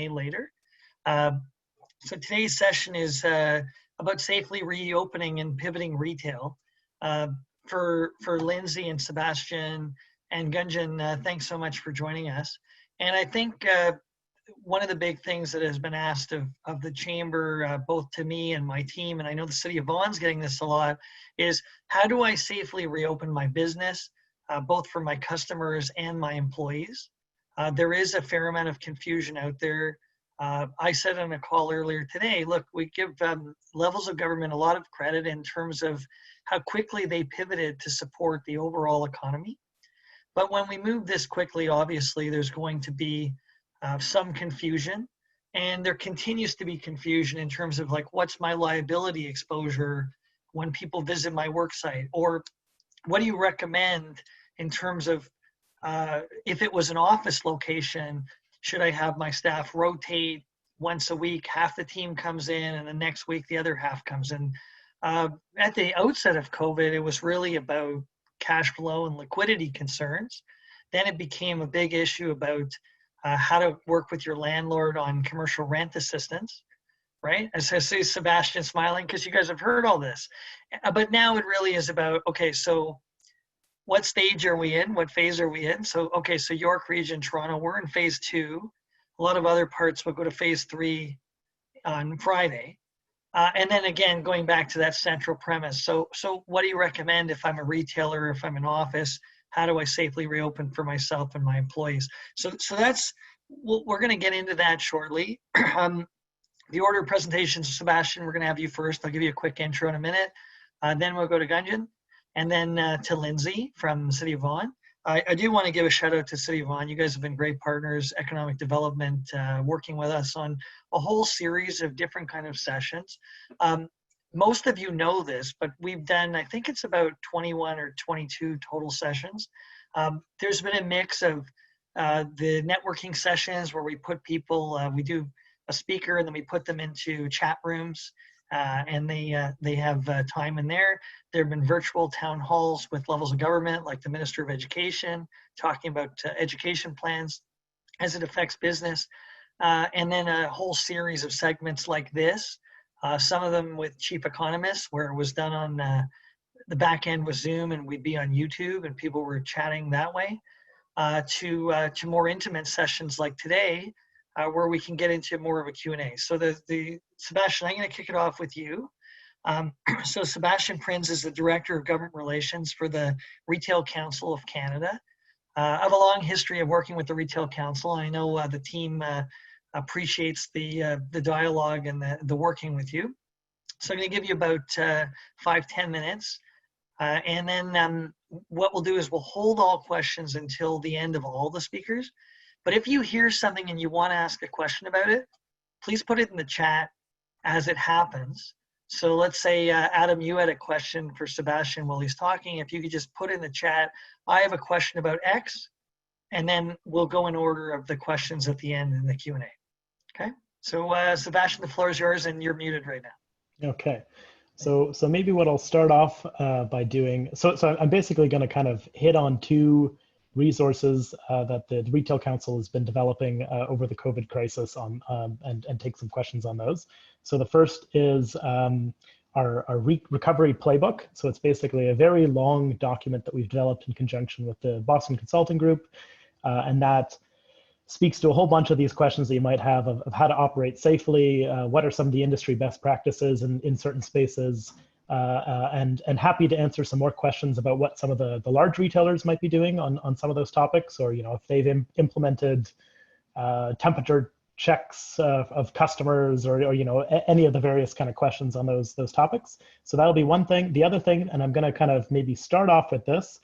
later. So today's session is about safely reopening and pivoting retail. For Lindsay and Sebastian and Gunjan, thanks so much for joining us. And I think one of the big things that has been asked of the Chamber, both to me and my team, and I know the City of Vaughan's getting this a lot, is how do I safely reopen my business, both for my customers and my employees? There is a fair amount of confusion out there. I said on a call earlier today, look, we give levels of government a lot of credit in terms of how quickly they pivoted to support the overall economy. But when we move this quickly, obviously, there's going to be some confusion. And there continues to be confusion in terms of like, what's my liability exposure when people visit my work site? Or what do you recommend in terms of if it was an office location, should I have my staff rotate once a week? Half the team comes in and the next week the other half comes in. At the outset of COVID, it was really about cash flow and liquidity concerns. Then it became a big issue about how to work with your landlord on commercial rent assistance, right? As I see Sebastian smiling because you guys have heard all this. But now it really is about, okay, so what stage are we in? What phase are we in? So, okay, so York Region, Toronto, we're in phase 2. A lot of other parts will go to phase 3 on Friday. And then again, going back to that central premise. So what do you recommend if I'm a retailer, if I'm an office? How do I safely reopen for myself and my employees? So that's, we're going to get into that shortly. The order of presentations, Sebastian, we're going to have you first. I'll give you a quick intro in a minute. Then we'll go to Gunjan, and then to Lindsay from City of Vaughan. I do want to give a shout out to City of Vaughan. You guys have been great partners, economic development, working with us on a whole series of different kind of sessions. Most of you know this, but we've done, I think it's about 21 or 22 total sessions. There's been a mix of the networking sessions where we put people, we do a speaker and then we put them into chat rooms and they have time in there. There have been virtual town halls with levels of government like the Minister of Education, talking about education plans as it affects business. And then a whole series of segments like this. Some of them with chief economists, where it was done on the back end with Zoom, and we'd be on YouTube, and people were chatting that way. To more intimate sessions like today, where we can get into more of a Q&A. So the Sebastian, I'm going to kick it off with you. So Sebastian Prins is the Director of Government Relations for the Retail Council of Canada. I have a long history of working with the Retail Council. I know the team appreciates the dialogue and the working with you. So I'm going to give you about 5-10 minutes. And then what we'll do is we'll hold all questions until the end of all the speakers. But if you hear something and you want to ask a question about it, please put it in the chat as it happens. So let's say, Adam, you had a question for Sebastian while he's talking. If you could just put in the chat, I have a question about X, and then we'll go in order of the questions at the end in the Q&A. Okay, so Sebastian, the floor is yours, and you're muted right now. Okay, so maybe what I'll start off by doing, so I'm basically going to kind of hit on 2 resources that the Retail Council has been developing over the COVID crisis on, and take some questions on those. So the first is our recovery playbook. So it's basically a very long document that we've developed in conjunction with the Boston Consulting Group, and that speaks to a whole bunch of these questions that you might have of how to operate safely, what are some of the industry best practices in certain spaces, and happy to answer some more questions about what some of the large retailers might be doing on some of those topics, or if they've implemented temperature checks of customers, or any of the various kind of questions on those topics. So that'll be one thing. The other thing, and I'm going to kind of maybe start off with this,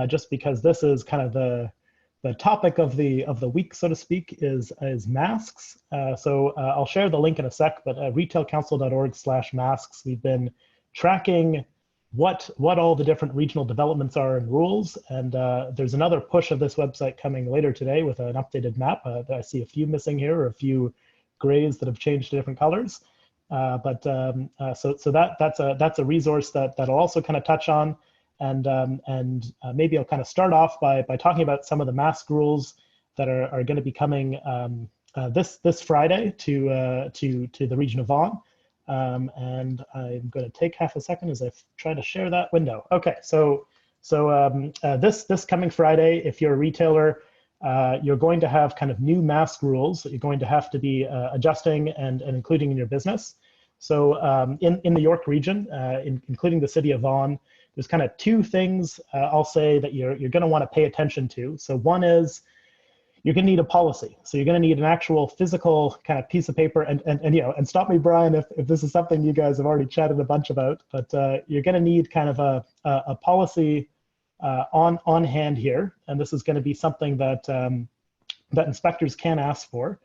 just because this is kind of the topic of the week, so to speak, is masks. So I'll share the link in a sec, but retailcouncil.org/masks, we've been tracking what all the different regional developments are and rules. And there's another push of this website coming later today with an updated map. I see a few missing here, or a few grays that have changed to different colors. So that's a resource that I'll also kind of touch on. And maybe I'll kind of start off by talking about some of the mask rules that are going to be coming this Friday to the region of Vaughan. And I'm going to take half a second as I try to share that window. Okay, so this coming Friday, if you're a retailer, you're going to have kind of new mask rules that you're going to have to be adjusting and including in your business. So in the York region, including the City of Vaughan, there's kind of two things I'll say that you're going to want to pay attention to. So one is you're going to need a policy. So you're going to need an actual physical kind of piece of paper. And stop me, Brian, if this is something you guys have already chatted a bunch about. But you're going to need kind of a policy on hand here, and this is going to be something that that inspectors can ask for.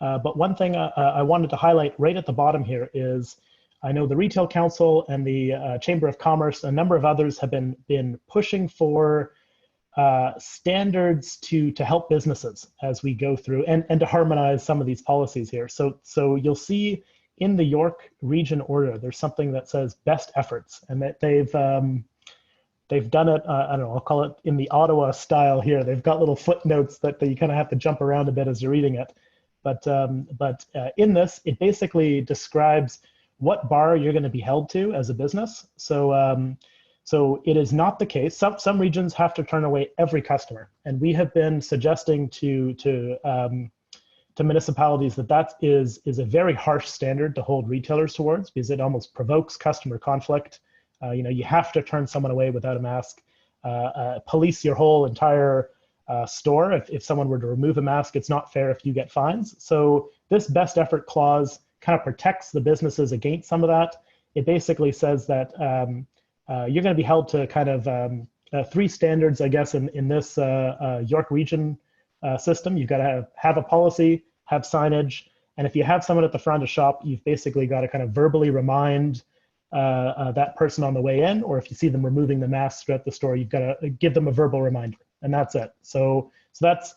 But one thing I wanted to highlight right at the bottom here is I know the Retail Council and the Chamber of Commerce, a number of others have been pushing for standards to help businesses as we go through and to harmonize some of these policies here. So you'll see in the York region order, there's something that says best efforts, and that they've done it, I don't know, I'll call it in the Ottawa style here. They've got little footnotes that you kind of have to jump around a bit as you're reading it. But in this, it basically describes what bar you're going to be held to as a business. So it is not the case. Some regions have to turn away every customer, and we have been suggesting to municipalities that is a very harsh standard to hold retailers towards, because it almost provokes customer conflict. You have to turn someone away without a mask. Police your whole entire store. If someone were to remove a mask, it's not fair if you get fines. So this best effort clause kind of protects the businesses against some of that. It basically says that you're going to be held to kind of three standards, I guess, in this York region system. You've got to have a policy, have signage, and if you have someone at the front of shop, you've basically got to kind of verbally remind that person on the way in, or if you see them removing the mask throughout the store, you've got to give them a verbal reminder, and that's it. So that's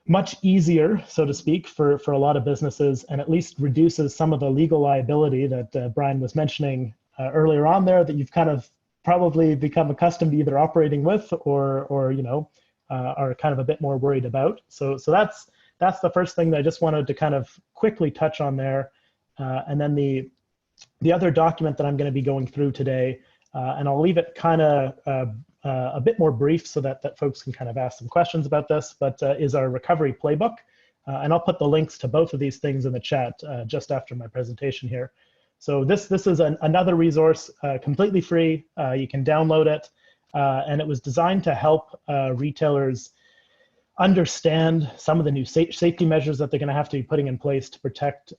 much easier, so to speak, for a lot of businesses, and at least reduces some of the legal liability that Brian was mentioning earlier on there, that you've kind of probably become accustomed to either operating with or are kind of a bit more worried about. So that's the first thing that I just wanted to kind of quickly touch on there. And then the other document that I'm going to be going through today, and I'll leave it kind of a bit more brief so that folks can kind of ask some questions about this, but is our recovery playbook. And I'll put the links to both of these things in the chat just after my presentation here. So this is another resource, completely free. You can download it, and it was designed to help retailers understand some of the new safety measures that they're going to have to be putting in place to protect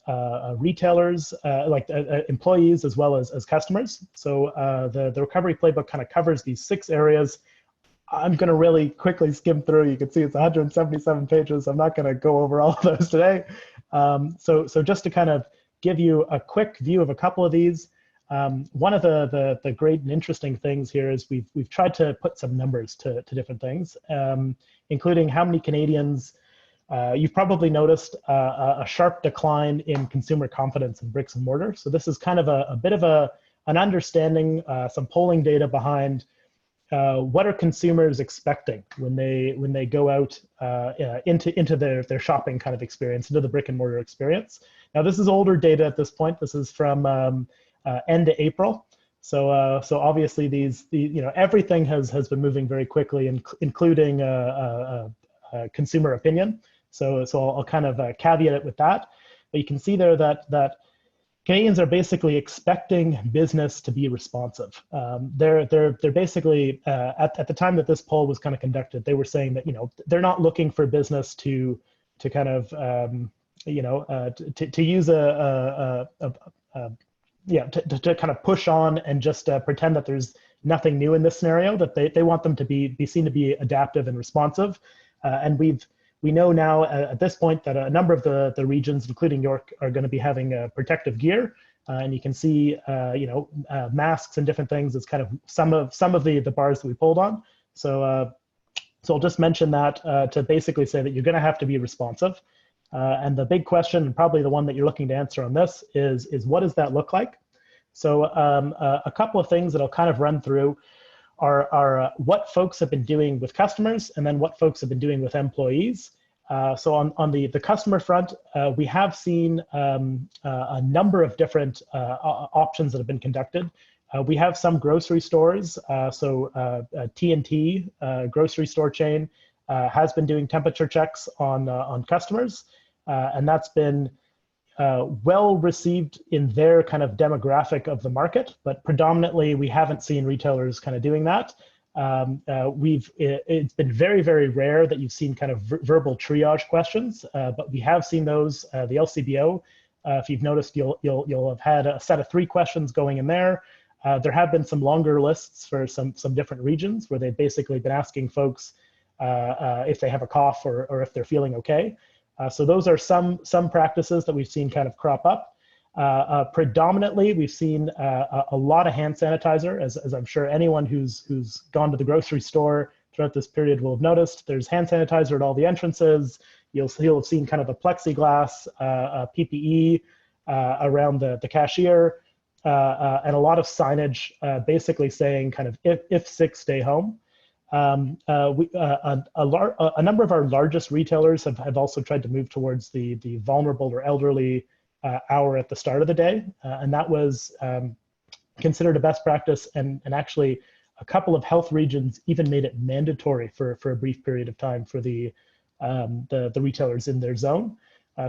retailers, like employees as well as customers. So the recovery playbook kind of covers these 6 areas. I'm going to really quickly skim through. You can see it's 177 pages. I'm not going to go over all of those today. So just to kind of give you a quick view of a couple of these. One of the great and interesting things here is we've tried to put some numbers to different things, including how many Canadians, you've probably noticed a sharp decline in consumer confidence in bricks and mortar. So this is kind of a bit of an understanding, some polling data behind what are consumers expecting when they go out into their shopping kind of experience, into the brick and mortar experience. Now this is older data at this point. This is from end of April. So obviously everything has been moving very quickly, including consumer opinion. So I'll kind of caveat it with that. But you can see there that Canadians are basically expecting business to be responsive. They're basically at the time that this poll was kind of conducted, they were saying that they're not looking for business to kind of to use to kind of push on and just pretend that there's nothing new in this scenario, that they want them to be seen to be adaptive and responsive. And we know now at this point that a number of the regions, including York, are going to be having protective gear. And you can see, masks and different things. It's kind of some of the bars that we pulled on. So I'll just mention that to basically say that you're going to have to be responsive. And the big question, and probably the one that you're looking to answer on this, is what does that look like? So a couple of things that I'll kind of run through are what folks have been doing with customers, and then what folks have been doing with employees. So on the customer front, we have seen a number of different options that have been conducted. We have some grocery stores, T&T grocery store chain has been doing temperature checks on customers, and that's been well received in their kind of demographic of the market, but predominantly we haven't seen retailers kind of doing that. It's been very, very rare that you've seen kind of verbal triage questions, but we have seen those. The LCBO, if you've noticed, you'll have had a set of 3 questions going in there. There have been some longer lists for some different regions where they've basically been asking folks if they have a cough or if they're feeling okay. So those are some practices that we've seen kind of crop up. Predominantly, we've seen a lot of hand sanitizer, as I'm sure anyone who's gone to the grocery store throughout this period will have noticed. There's hand sanitizer at all the entrances. You'll have seen kind of a plexiglass PPE around the cashier, and a lot of signage basically saying kind of if sick, stay home. A number of our largest retailers have also tried to move towards the vulnerable or elderly hour at the start of the day, and that was considered a best practice, and actually a couple of health regions even made it mandatory for a brief period of time for the retailers in their zone.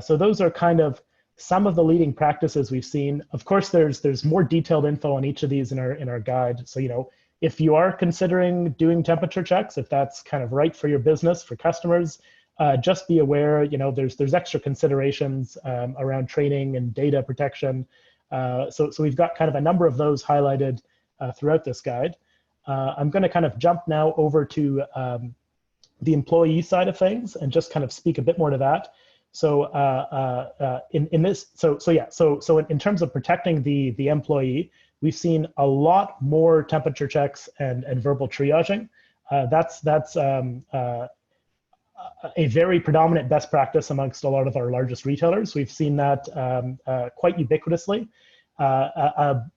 So those are kind of some of the leading practices we've seen. Of course, there's more detailed info on each of these in our guide. So if you are considering doing temperature checks, if that's kind of right for your business, for customers, just be aware, there's extra considerations around training and data protection. So we've got kind of a number of those highlighted throughout this guide. I'm going to kind of jump now over to the employee side of things and just kind of speak a bit more to that. So in terms of protecting the employee, we've seen a lot more temperature checks and verbal triaging. That's a very predominant best practice amongst a lot of our largest retailers. We've seen that quite ubiquitously.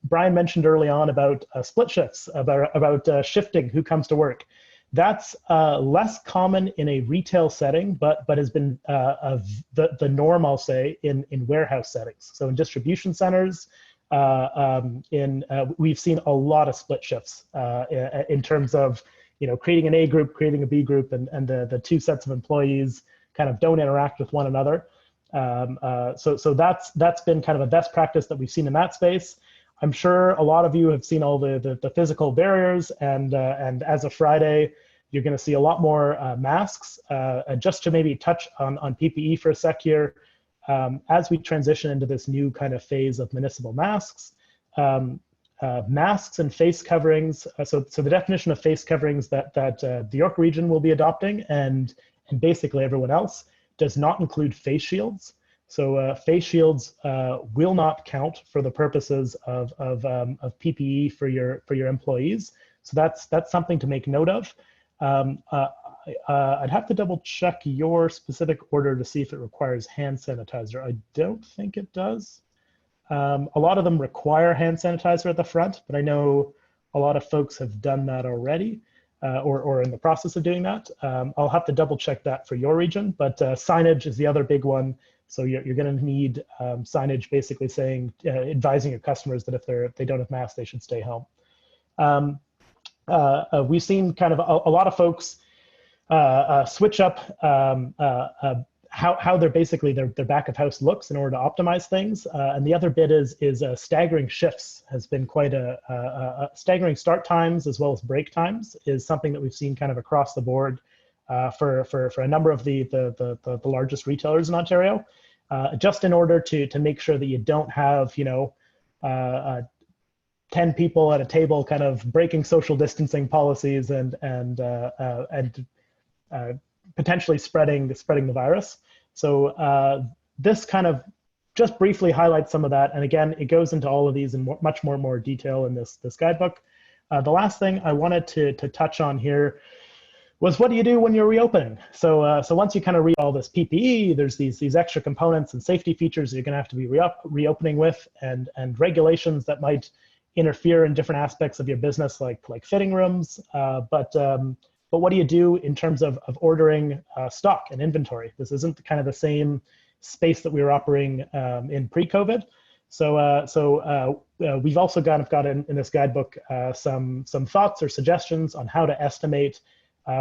Brian mentioned early on about split shifts, about shifting who comes to work. That's less common in a retail setting, but has been the norm, I'll say, in warehouse settings. So in distribution centers, we've seen a lot of split shifts in terms of creating an A group, creating a B group, and the 2 sets of employees kind of don't interact with one another. So that's been kind of a best practice that we've seen in that space. I'm sure a lot of you have seen all the physical barriers, and as of Friday, you're going to see a lot more masks. Just to maybe touch on PPE for a sec here, as we transition into this new kind of phase of municipal masks, masks and face coverings. So the definition of face coverings that the York region will be adopting, and basically everyone else, does not include face shields. So face shields will not count for the purposes of PPE for your employees. So that's something to make note of. I'd have to double check your specific order to see if it requires hand sanitizer. I don't think it does. A lot of them require hand sanitizer at the front, but I know a lot of folks have done that already, or in the process of doing that. I'll have to double check that for your region, but signage is the other big one. So you're going to need signage basically saying, advising your customers that if they don't have masks, they should stay home. We've seen kind of a lot of folks switch up how they're basically their back of house looks in order to optimize things. And the other bit is staggering shifts has been quite staggering start times as well as break times is something that we've seen kind of across the board for a number of the largest retailers in Ontario, just in order to make sure that you don't have 10 people at a table kind of breaking social distancing policies and potentially spreading the virus. So this kind of just briefly highlights some of that. And again, it goes into all of these in much more detail in this guidebook. The last thing I wanted to touch on here was, what do you do when you're reopening? So once you kind of read all this PPE, there's these extra components and safety features you're going to have to be reopening with, and regulations that might interfere in different aspects of your business, like fitting rooms. But But what do you do in terms of ordering stock and inventory? This isn't kind of the same space that we were operating in pre-COVID. So we've also got in this guidebook some thoughts or suggestions on how to estimate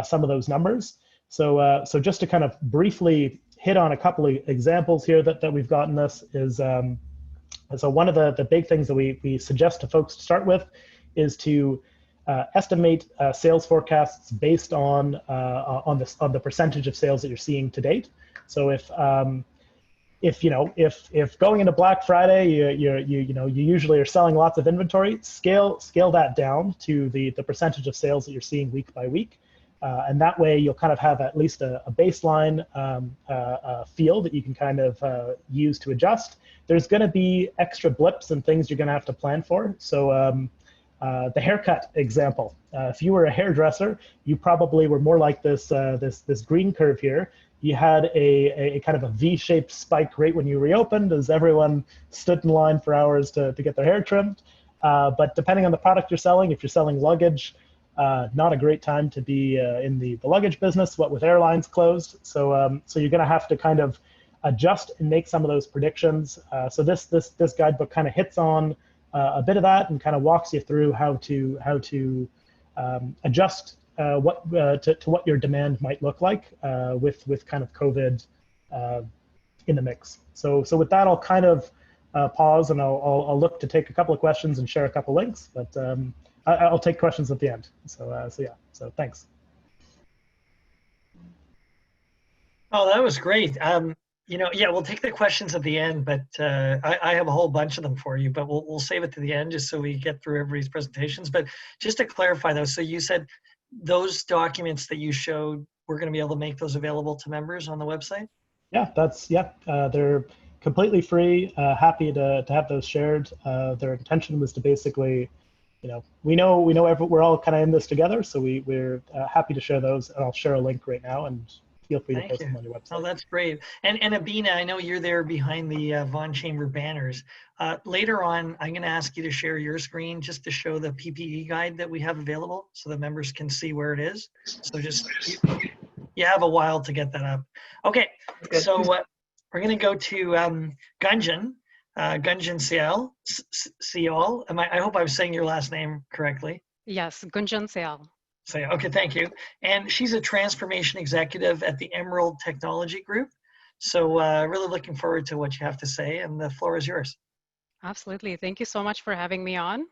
some of those numbers. So just to kind of briefly hit on a couple of examples here that we've got in this is, so one of the big things that we suggest to folks to start with is to estimate sales forecasts based on the percentage of sales that you're seeing to date. So if going into Black Friday, you usually are selling lots of inventory, scale that down to the percentage of sales that you're seeing week by week. And that way you'll kind of have at least a baseline feel that you can kind of use to adjust. There's going to be extra blips and things you're going to have to plan for. So the haircut example, if you were a hairdresser, you probably were more like this green curve here. You had a kind of a V-shaped spike right when you reopened as everyone stood in line for hours to get their hair trimmed. But depending on the product you're selling, if you're selling luggage, not a great time to be in the luggage business, what with airlines closed. So you're going to have to kind of adjust and make some of those predictions. So this guidebook kind of hits on a bit of that and kind of walks you through how to adjust to what your demand might look like with kind of COVID in the mix. So with that, I'll kind of pause and I'll look to take a couple of questions and share a couple links, but I'll take questions at the end. So yeah, so thanks. Oh, that was great. Yeah, we'll take the questions at the end, but I have a whole bunch of them for you, but we'll save it to the end just so we get through everybody's presentations. But just to clarify those, so you said those documents that you showed, we're going to be able to make those available to members on the website? Yeah, they're completely free. Happy to have those shared. Their intention was to basically, we know we're all kind of in this together, so we're happy to share those, and I'll share a link right now, and feel free to post them on your website. Oh, that's great. And Abina, I know you're there behind the Vaughan Chamber banners. Later on, I'm going to ask you to share your screen just to show the PPE guide that we have available so the members can see where it is. So just, you have a while to get that up. Okay, so we're going to go to Gunjan Syal. I hope I'm saying your last name correctly. Yes, Gunjan Syal. So, okay, thank you. And she's a transformation executive at the Emerald Technology Group. So really looking forward to what you have to say, and the floor is yours. Absolutely. Thank you so much for having me on.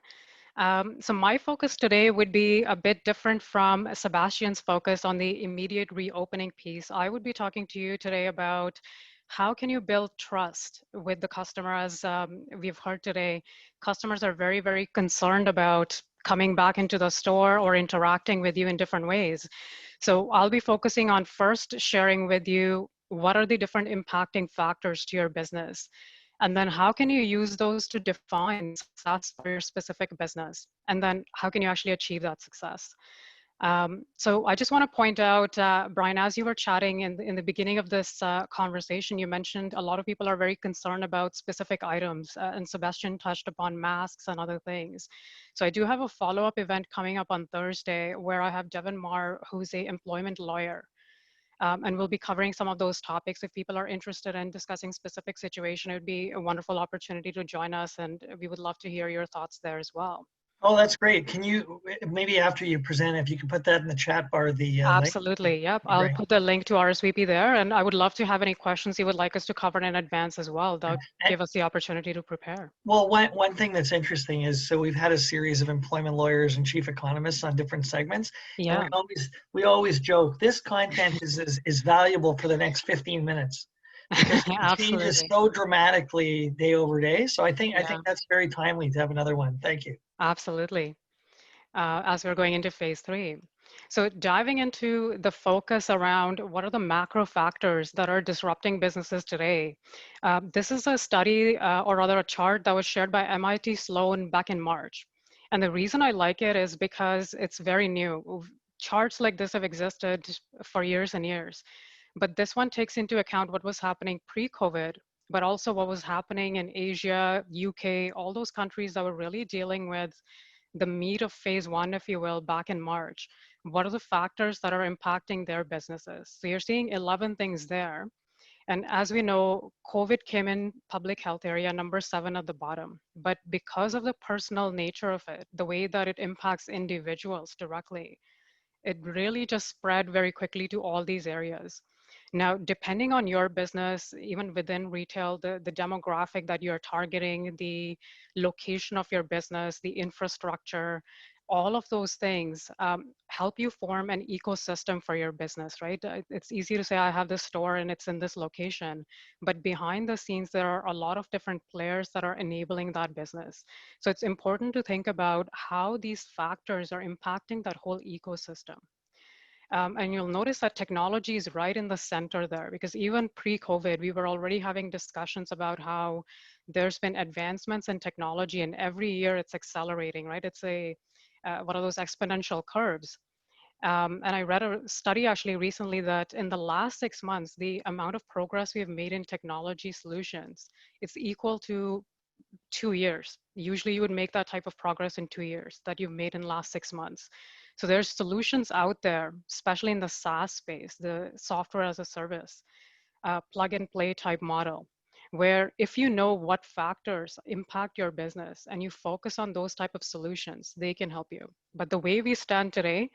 So my focus today would be a bit different from Sebastian's focus on the immediate reopening piece. I would be talking to you today about how can you build trust with the customer. As we've heard today, customers are very, very concerned about coming back into the store or interacting with you in different ways. So I'll be focusing on first sharing with you what are the different impacting factors to your business. And then how can you use those to define success for your specific business? And then how can you actually achieve that success? So I just want to point out, Brian, as you were chatting in the beginning of this conversation, you mentioned a lot of people are very concerned about specific items, and Sebastian touched upon masks and other things. So I do have a follow-up event coming up on Thursday where I have Devin Marr, who's an employment lawyer. And we'll be covering some of those topics. If people are interested in discussing specific situation, it would be a wonderful opportunity to join us, and we would love to hear your thoughts there as well. Oh, that's great. Can you, maybe after you present, if you can put that in the chat bar, the Absolutely, link? yep. I'll put the link to RSVP there, and I would love to have any questions you would like us to cover in advance as well. That would give us the opportunity to prepare. Well, one thing that's interesting is, so we've had a series of employment lawyers and chief economists on different segments. Yeah. And we always joke, this content is valuable for the next 15 minutes. Because it changes so dramatically day over day. So I think that's very timely to have another one. Thank you. Absolutely. As we're going into phase 3. So diving into the focus around what are the macro factors that are disrupting businesses today. This is a study, or rather a chart that was shared by MIT Sloan back in March. And the reason I like it is because it's very new. Charts like this have existed for years and years. But this one takes into account what was happening pre-COVID, but also what was happening in Asia, UK, all those countries that were really dealing with the meat of phase 1, if you will, back in March, What are the factors that are impacting their businesses? So you're seeing 11 things there. And as we know, COVID came in public health area number 7 at the bottom. But because of the personal nature of it, the way that it impacts individuals directly, it really just spread very quickly to all these areas. Now, depending on your business, even within retail, the demographic that you're targeting, the location of your business, the infrastructure, all of those things help you form an ecosystem for your business, right? It's easy to say, I have this store and it's in this location, but behind the scenes, there are a lot of different players that are enabling that business. So it's important to think about how these factors are impacting that whole ecosystem. And you'll notice that technology is right in the center there, because even pre-COVID, we were already having discussions about how there's been advancements in technology, and every year it's accelerating, right? It's one of those exponential curves. And I read a study actually recently that in the last 6 months, the amount of progress we have made in technology solutions, it's equal to 2 years. Usually you would make that type of progress in 2 years that you've made in the last 6 months. So there's solutions out there, especially in the SaaS space, the software as a service, plug and play type model, where if you know what factors impact your business and you focus on those type of solutions, they can help you. But the way we stand today,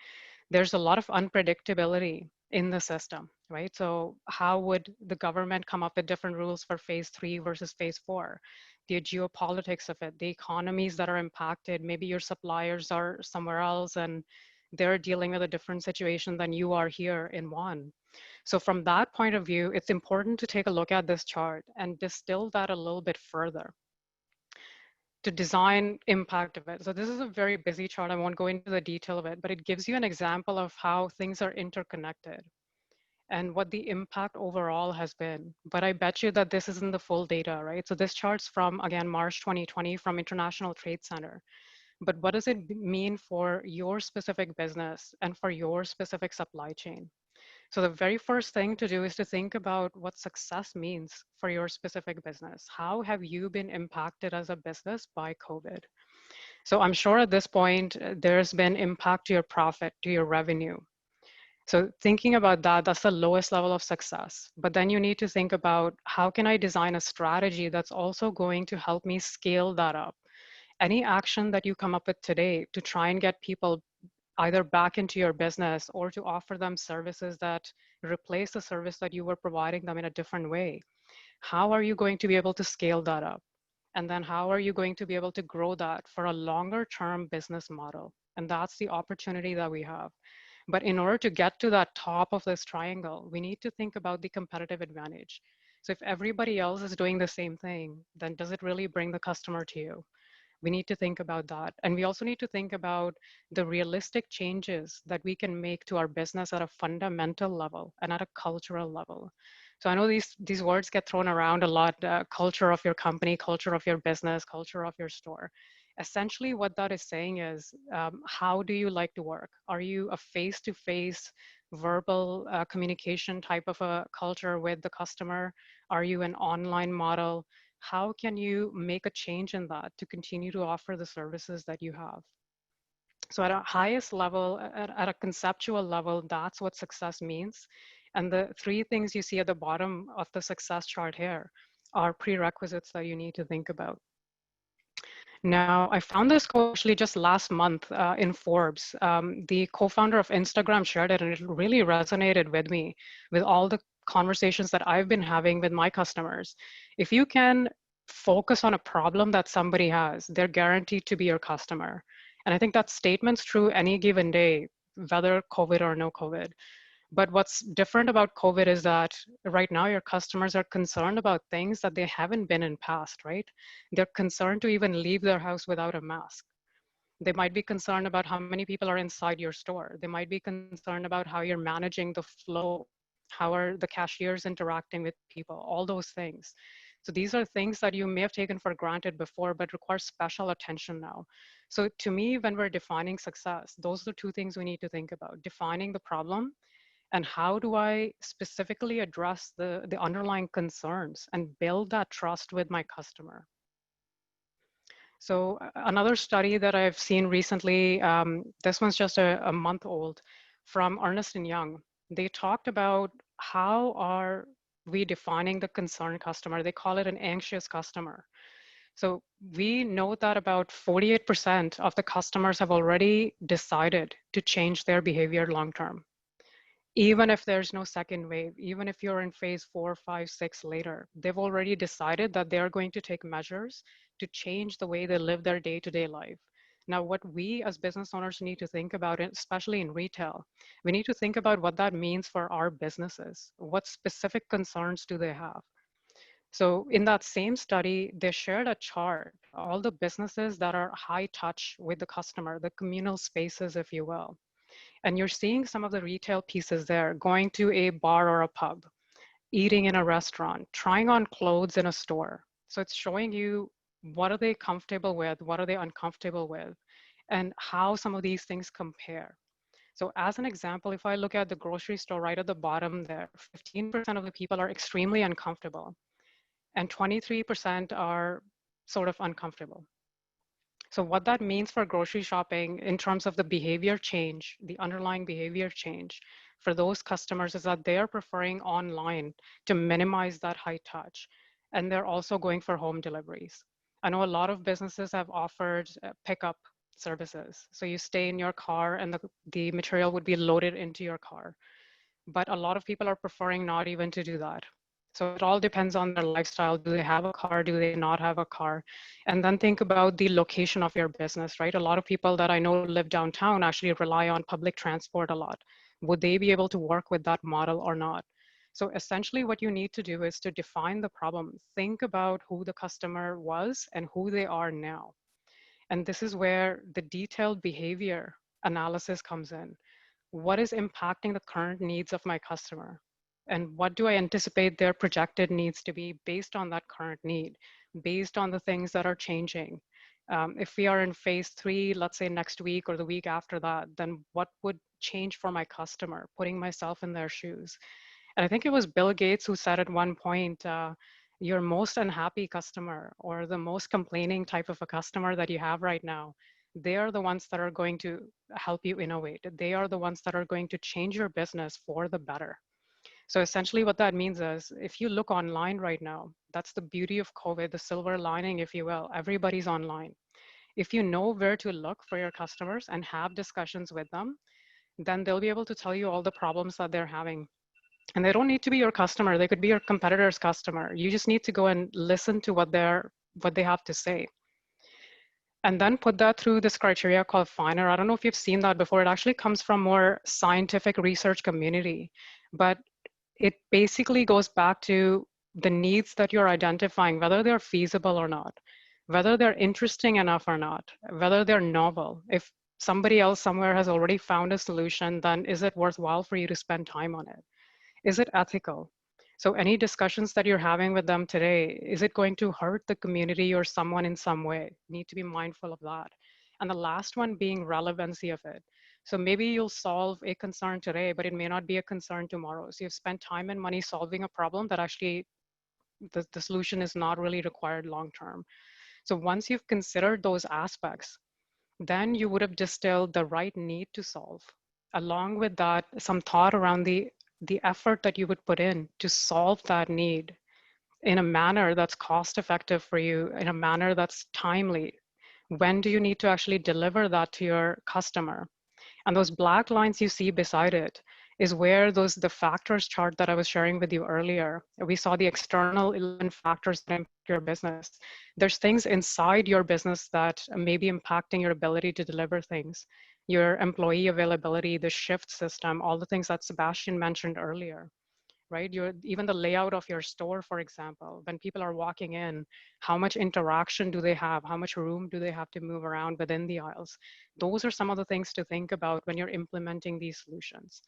there's a lot of unpredictability in the system, right? So how would the government come up with different rules for phase 3 versus phase 4? The geopolitics of it, the economies that are impacted, maybe your suppliers are somewhere else and they're dealing with a different situation than you are here in one. So from that point of view, it's important to take a look at this chart and distill that a little bit further to design impact of it. So this is a very busy chart. I won't go into the detail of it, but it gives you an example of how things are interconnected and what the impact overall has been. But I bet you that this isn't the full data, right? So this chart's from, again, March 2020 from International Trade Center. But what does it mean for your specific business and for your specific supply chain? So the very first thing to do is to think about what success means for your specific business. How have you been impacted as a business by COVID? So I'm sure at this point, there's been impact to your profit, to your revenue. So thinking about that, that's the lowest level of success. But then you need to think about how can I design a strategy that's also going to help me scale that up? Any action that you come up with today to try and get people either back into your business or to offer them services that replace the service that you were providing them in a different way. How are you going to be able to scale that up? And then how are you going to be able to grow that for a longer term business model? And that's the opportunity that we have. But in order to get to that top of this triangle, we need to think about the competitive advantage. So if everybody else is doing the same thing, then does it really bring the customer to you? We need to think about that. And we also need to think about the realistic changes that we can make to our business at a fundamental level and at a cultural level. So I know these words get thrown around a lot, culture of your company, culture of your business, culture of your store. Essentially what that is saying is, how do you like to work? Are you a face-to-face verbal communication type of a culture with the customer? Are you an online model? How can you make a change in that to continue to offer the services that you have? So at a highest level, at a conceptual level, that's what success means. And the 3 things you see at the bottom of the success chart here are prerequisites that you need to think about. Now, I found this quote actually just last month in Forbes. The co-founder of Instagram shared it, and it really resonated with me with all the conversations that I've been having with my customers. If you can focus on a problem that somebody has, they're guaranteed to be your customer. And I think that statement's true any given day, whether COVID or no COVID. But what's different about COVID is that right now your customers are concerned about things that they haven't been in past, right? They're concerned to even leave their house without a mask. They might be concerned about how many people are inside your store. They might be concerned about how you're managing the flow. How are the cashiers interacting with people? All those things. So these are things that you may have taken for granted before, but require special attention now. So to me, when we're defining success, those are the 2 things we need to think about: defining the problem and how do I specifically address the underlying concerns and build that trust with my customer. So another study that I've seen recently, this one's just a month old, from Ernst & Young. They talked about how are we defining the concerned customer. They call it an anxious customer. So we know that about 48% of the customers have already decided to change their behavior long term. Even if there's no second wave, even if you're in phase 4, 5, 6 later, they've already decided that they're going to take measures to change the way they live their day-to-day life. Now, what we as business owners need to think about, especially in retail, we need to think about what that means for our businesses. What specific concerns do they have? So in that same study, they shared a chart, all the businesses that are high touch with the customer, the communal spaces, if you will. And you're seeing some of the retail pieces there, going to a bar or a pub, eating in a restaurant, trying on clothes in a store. So it's showing you what are they comfortable with, what are they uncomfortable with, and how some of these things compare. So as an example, if I look at the grocery store right at the bottom there, 15% of the people are extremely uncomfortable and 23% are sort of uncomfortable. So what that means for grocery shopping in terms of the behavior change, the underlying behavior change for those customers is that they're preferring online to minimize that high touch. And they're also going for home deliveries. I know a lot of businesses have offered pickup services. So you stay in your car and the material would be loaded into your car. But a lot of people are preferring not even to do that. So it all depends on their lifestyle. Do they have a car? Do they not have a car? And then think about the location of your business, right? A lot of people that I know live downtown actually rely on public transport a lot. Would they be able to work with that model or not? So essentially what you need to do is to define the problem. Think about who the customer was and who they are now. And this is where the detailed behavior analysis comes in. What is impacting the current needs of my customer? And what do I anticipate their projected needs to be based on that current need, based on the things that are changing? If we are in phase 3, let's say next week or the week after that, then what would change for my customer, putting myself in their shoes? And I think it was Bill Gates who said at one point, your most unhappy customer or the most complaining type of a customer that you have right now, they are the ones that are going to help you innovate. They are the ones that are going to change your business for the better. So essentially what that means is if you look online right now, that's the beauty of COVID, the silver lining, if you will, everybody's online. If you know where to look for your customers and have discussions with them, then they'll be able to tell you all the problems that they're having. And they don't need to be your customer. They could be your competitor's customer. You just need to go and listen to what they have to say. And then put that through this criteria called FINER. I don't know if you've seen that before. It actually comes from more scientific research community, but it basically goes back to the needs that you're identifying, whether they're feasible or not, whether they're interesting enough or not, whether they're novel. If somebody else somewhere has already found a solution, then is it worthwhile for you to spend time on it? Is it ethical? So any discussions that you're having with them today, is it going to hurt the community or someone in some way? You need to be mindful of that. And the last one being relevancy of it. So maybe you'll solve a concern today, but it may not be a concern tomorrow. So you've spent time and money solving a problem that actually the solution is not really required long term. So once you've considered those aspects, then you would have distilled the right need to solve. Along with that, some thought around the effort that you would put in to solve that need in a manner that's cost effective for you, in a manner that's timely. When do you need to actually deliver that to your customer? And those black lines you see beside it is where the factors chart that I was sharing with you earlier, we saw the external 11 factors that impact your business. There's things inside your business that may be impacting your ability to deliver things, your employee availability, the shift system, all the things that Sebastian mentioned earlier, right? Even the layout of your store, for example, when people are walking in, how much interaction do they have? How much room do they have to move around within the aisles? Those are some of the things to think about when you're implementing these solutions.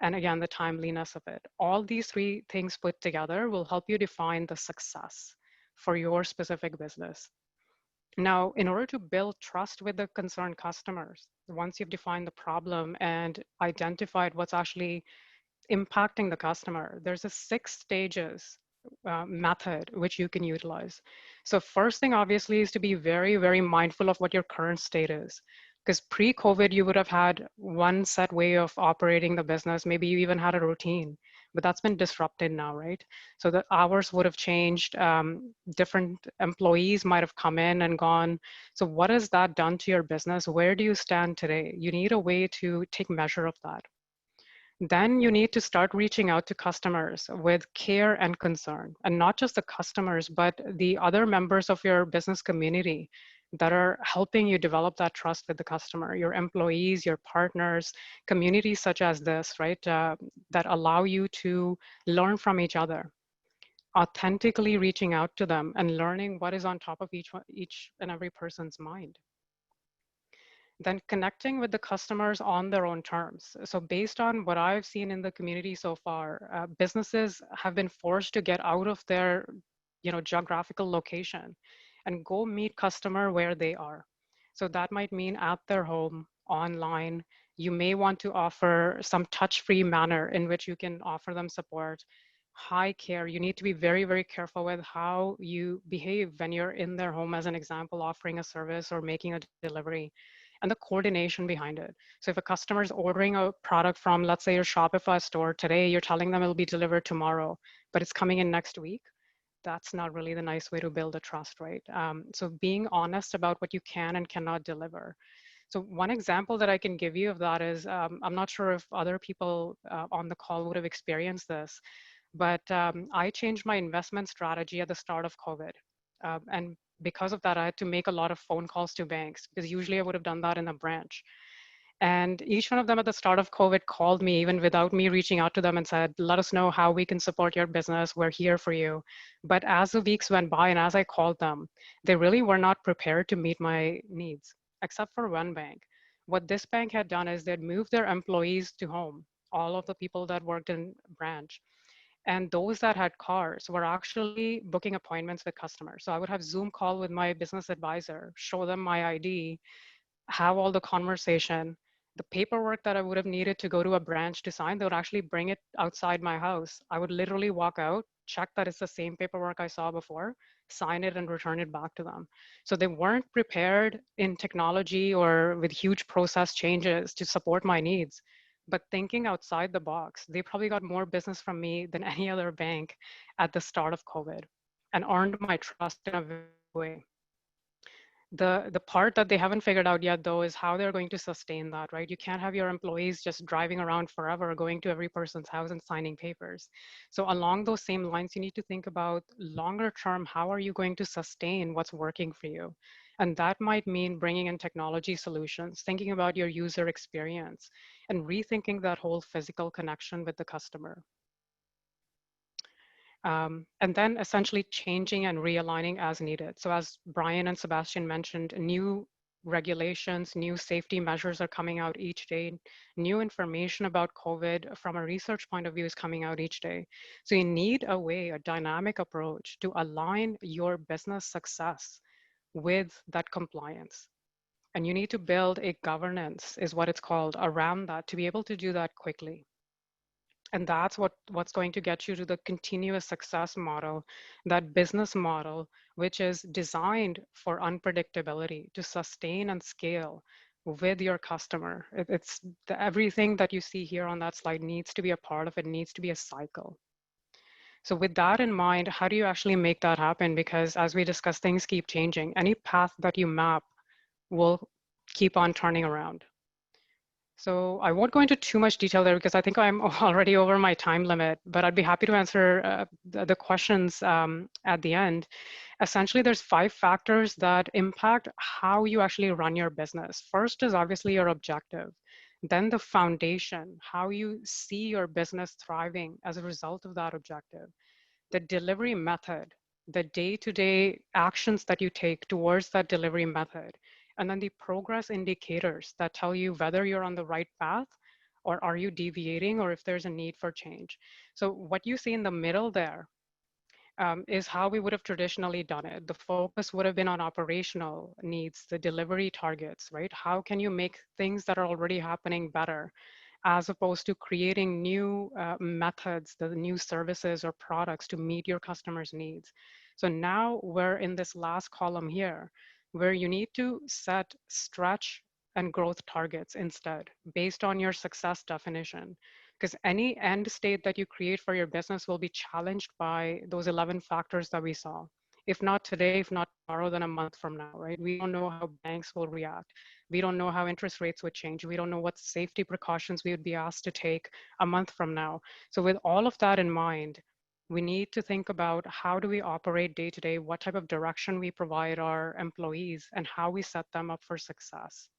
And again, the timeliness of it. All these three things put together will help you define the success for your specific business. Now, in order to build trust with the concerned customers, once you've defined the problem and identified what's actually impacting the customer, there's a 6 stages method which you can utilize. So first thing obviously is to be very, very mindful of what your current state is. Because pre-COVID, you would have had one set way of operating the business. Maybe you even had a routine, but that's been disrupted now, right? So the hours would have changed. Different employees might have come in and gone. So what has that done to your business? Where do you stand today? You need a way to take measure of that. Then you need to start reaching out to customers with care and concern, and not just the customers, but the other members of your business community that are helping you develop that trust with the customer, your employees, your partners, communities such as this, right, that allow you to learn from each other, authentically reaching out to them and learning what is on top of each and every person's mind. Then connecting with the customers on their own terms. So based on what I've seen in the community so far, businesses have been forced to get out of their geographical location and go meet customer where they are. So that might mean at their home, online. You may want to offer some touch-free manner in which you can offer them support. High care, you need to be very, very careful with how you behave when you're in their home, as an example, offering a service or making a delivery, and the coordination behind it. So if a customer is ordering a product from, let's say, your Shopify store today, you're telling them it'll be delivered tomorrow, but it's coming in next week, that's not really the nice way to build a trust, right? So being honest about what you can and cannot deliver. So one example that I can give you of that is, I'm not sure if other people on the call would have experienced this, but I changed my investment strategy at the start of COVID. And because of that, I had to make a lot of phone calls to banks, because usually I would have done that in a branch. And each one of them at the start of COVID called me, even without me reaching out to them, and said, let us know how we can support your business. We're here for you. But as the weeks went by and as I called them, they really were not prepared to meet my needs, except for one bank. What this bank had done is they'd moved their employees to home, all of the people that worked in branch. And those that had cars were actually booking appointments with customers. So I would have Zoom call with my business advisor, show them my ID, have all the conversation. The paperwork that I would have needed to go to a branch to sign, they would actually bring it outside my house. I would literally walk out, check that it's the same paperwork I saw before, sign it and return it back to them. So they weren't prepared in technology or with huge process changes to support my needs. But thinking outside the box, they probably got more business from me than any other bank at the start of COVID, and earned my trust in a very big way. The part that they haven't figured out yet, though, is how they're going to sustain that, right? You can't have your employees just driving around forever, going to every person's house and signing papers. So along those same lines, you need to think about longer term, how are you going to sustain what's working for you? And that might mean bringing in technology solutions, thinking about your user experience, and rethinking that whole physical connection with the customer. And then essentially changing and realigning as needed. So as Brian and Sebastian mentioned, new regulations, new safety measures are coming out each day. New information about COVID from a research point of view is coming out each day. So you need a way, a dynamic approach to align your business success with that compliance. And you need to build a governance, is what it's called, around that to be able to do that quickly. And that's what's going to get you to the continuous success model, that business model, which is designed for unpredictability, to sustain and scale with your customer. Everything that you see here on that slide needs to be a part of it, needs to be a cycle. So with that in mind, how do you actually make that happen? Because as we discussed, things keep changing. Any path that you map will keep on turning around. So I won't go into too much detail there because I think I'm already over my time limit, but I'd be happy to answer the questions at the end. Essentially, there's 5 factors that impact how you actually run your business. First is obviously your objective. Then the foundation, how you see your business thriving as a result of that objective. The delivery method, the day-to-day actions that you take towards that delivery method, and then the progress indicators that tell you whether you're on the right path or are you deviating or if there's a need for change. So what you see in the middle there is how we would have traditionally done it. The focus would have been on operational needs, the delivery targets, right? How can you make things that are already happening better? as opposed to creating new methods, the new services or products to meet your customers' needs. So now we're in this last column here, where you need to set stretch and growth targets instead, based on your success definition. Because any end state that you create for your business will be challenged by those 11 factors that we saw. If not today, if not tomorrow, then a month from now, right? We don't know how banks will react. We don't know how interest rates would change. We don't know what safety precautions we would be asked to take a month from now. So with all of that in mind, we need to think about how do we operate day to day, what type of direction we provide our employees, and how we set them up for success.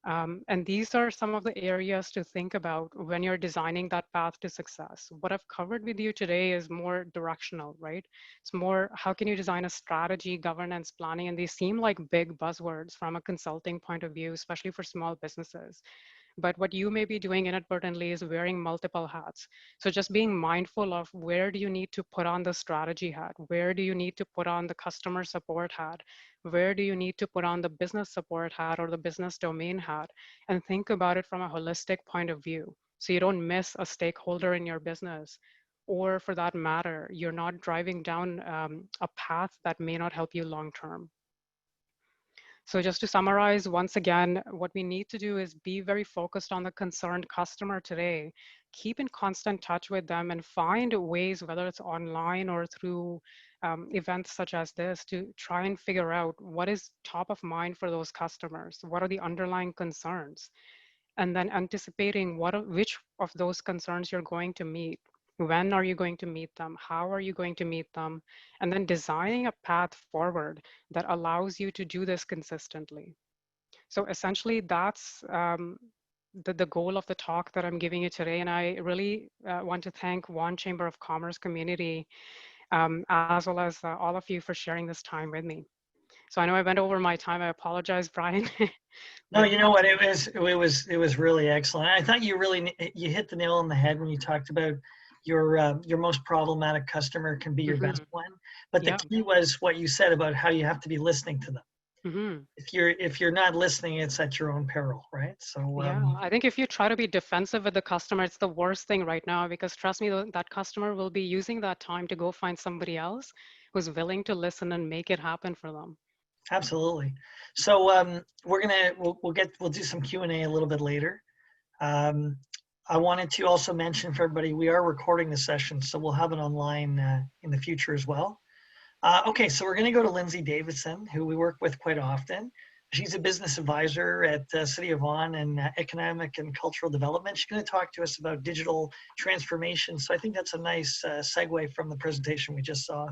And these are some of the areas to think about when you're designing that path to success. What I've covered with you today is more directional, right? It's more, how can you design a strategy, governance, planning, and these seem like big buzzwords from a consulting point of view, especially for small businesses. But what you may be doing inadvertently is wearing multiple hats. So just being mindful of where do you need to put on the strategy hat? Where do you need to put on the customer support hat? Where do you need to put on the business support hat or the business domain hat? And think about it from a holistic point of view. So you don't miss a stakeholder in your business. Or for that matter, you're not driving down a path that may not help you long term. So just to summarize, once again, what we need to do is be very focused on the concerned customer today, keep in constant touch with them and find ways, whether it's online or through events such as this, to try and figure out what is top of mind for those customers, what are the underlying concerns, and then anticipating which of those concerns you're going to meet. When are you going to meet them? How are you going to meet them? And then designing a path forward that allows you to do this consistently. So essentially, that's the goal of the talk that I'm giving you today. And I really want to thank Vaughan Chamber of Commerce community, as well as all of you for sharing this time with me. So I know I went over my time. I apologize, Brian. No, you know what? It was really excellent. I thought you hit the nail on the head when you talked about your most problematic customer can be your best one. But the key was what you said about how you have to be listening to them. If you're not listening, it's at your own peril, right? So yeah, I think if you try to be defensive with the customer, it's the worst thing right now, because trust me, that customer will be using that time to go find somebody else who's willing to listen and make it happen for them. Absolutely. So we'll do some Q&A a little bit later. I wanted to also mention for everybody, we are recording the session, so we'll have it online in the future as well. Okay, so we're going to go to Lindsay Davidson, who we work with quite often. She's a business advisor at City of Vaughan and economic and cultural development. She's going to talk to us about digital transformation. So I think that's a nice segue from the presentation we just saw.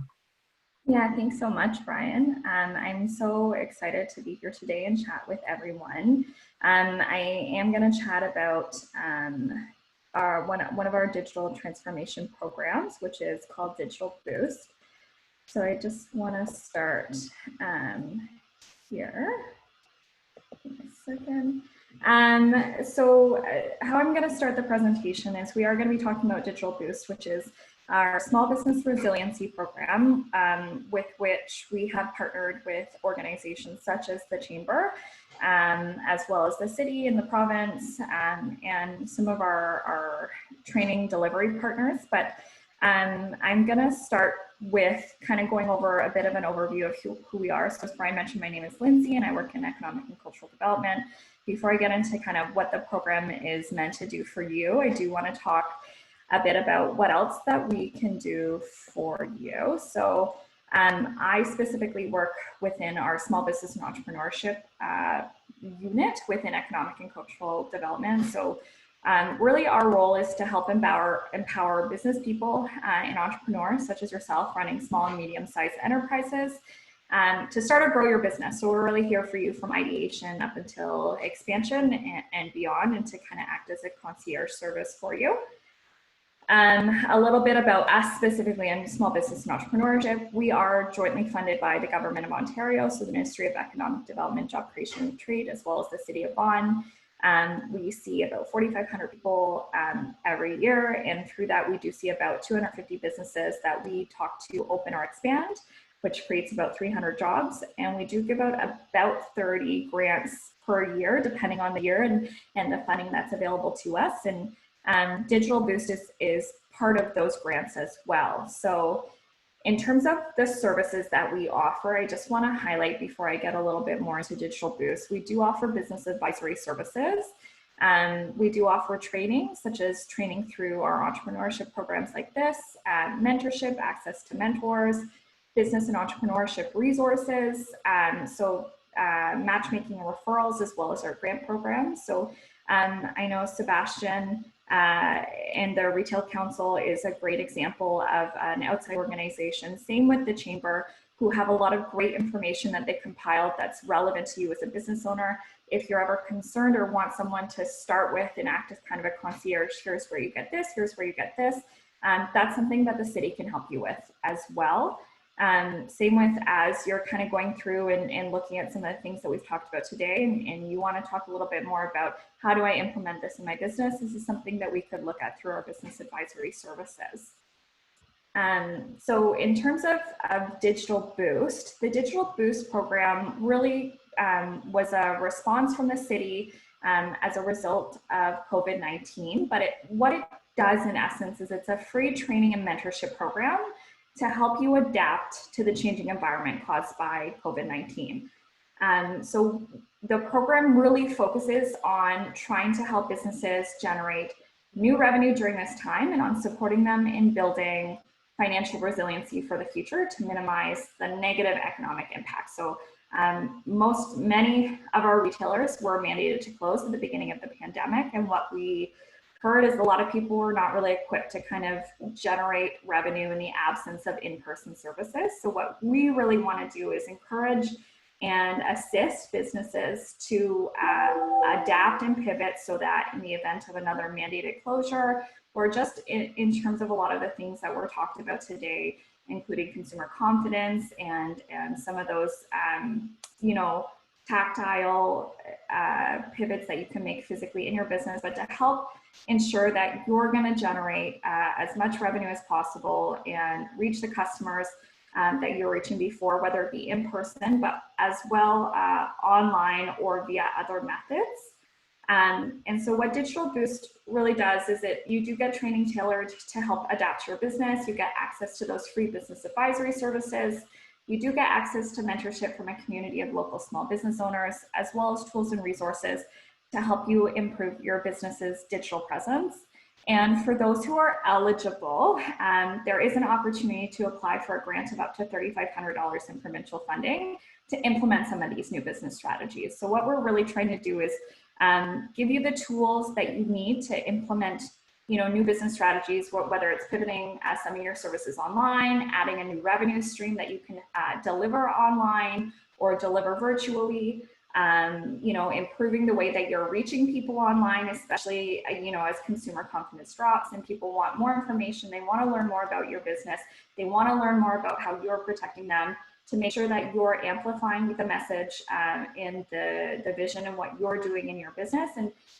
Yeah, thanks so much, Brian. I'm so excited to be here today and chat with everyone. I am going to chat about one of our digital transformation programs, which is called Digital Boost. So I just want to start here. Give me a second. So how I'm going to start the presentation is we are going to be talking about Digital Boost, which is our small business resiliency program, with which we have partnered with organizations such as the Chamber, as well as the city and the province, and some of our training delivery partners. But I'm going to start with kind of going over a bit of an overview of who we are. So as Brian mentioned, my name is Lindsay and I work in economic and cultural development. Before I get into kind of what the program is meant to do for you, I do want to talk a bit about what else that we can do for you. So I specifically work within our small business and entrepreneurship unit within economic and cultural development. So really our role is to help empower business people and entrepreneurs such as yourself running small and medium-sized enterprises to start or grow your business. So we're really here for you from ideation up until expansion and beyond, and to kind of act as a concierge service for you. A little bit about us specifically in small business and entrepreneurship. We are jointly funded by the Government of Ontario, so the Ministry of Economic Development, Job Creation and Trade, as well as the City of Vaughan. We see about 4,500 people every year, and through that we do see about 250 businesses that we talk to open or expand which creates about 300 jobs. And we do give out about 30 grants per year, depending on the year and the funding that's available to us. And Digital Boost is part of those grants as well. So in terms of the services that we offer, I just want to highlight before I get a little bit more into Digital Boost, we do offer business advisory services. We do offer training, such as training through our entrepreneurship programs like this, mentorship, access to mentors, business and entrepreneurship resources, matchmaking and referrals, as well as our grant programs. So I know Sebastian and the Retail Council is a great example of an outside organization. Same with the Chamber, who have a lot of great information that they compiled that's relevant to you as a business owner. If you're ever concerned or want someone to start with and act as kind of a concierge, here's where you get this, here's where you get this. That's something that the city can help you with as well. Same with as you're kind of going through and looking at some of the things that we've talked about today, and you want to talk a little bit more about how do I implement this in my business. This is something that we could look at through our business advisory services. So in terms of Digital Boost, the Digital Boost program really was a response from the city as a result of COVID-19, but what it does in essence is it's a free training and mentorship program to help you adapt to the changing environment caused by COVID-19. So the program really focuses on trying to help businesses generate new revenue during this time and on supporting them in building financial resiliency for the future to minimize the negative economic impact. So many of our retailers were mandated to close at the beginning of the pandemic, and what we heard is a lot of people were not really equipped to kind of generate revenue in the absence of in-person services. So what we really want to do is encourage and assist businesses to adapt and pivot so that in the event of another mandated closure, or just in terms of a lot of the things that were talked about today, including consumer confidence and some of those, tactile pivots that you can make physically in your business, but to help ensure that you're going to generate as much revenue as possible and reach the customers that you're reaching before, whether it be in person, but as well online or via other methods. And so what Digital Boost really does is you do get training tailored to help adapt your business. You get access to those free business advisory services. You do get access to mentorship from a community of local small business owners, as well as tools and resources to help you improve your business's digital presence. And for those who are eligible, there is an opportunity to apply for a grant of up to $3,500 in provincial funding to implement some of these new business strategies. So what we're really trying to do is give you the tools that you need to implement new business strategies, whether it's pivoting some of your services online, adding a new revenue stream that you can deliver online or deliver virtually, improving the way that you're reaching people online, especially, as consumer confidence drops and people want more information, they want to learn more about your business, they want to learn more about how you're protecting them, to make sure that you're amplifying the message in the vision of what you're doing in your business,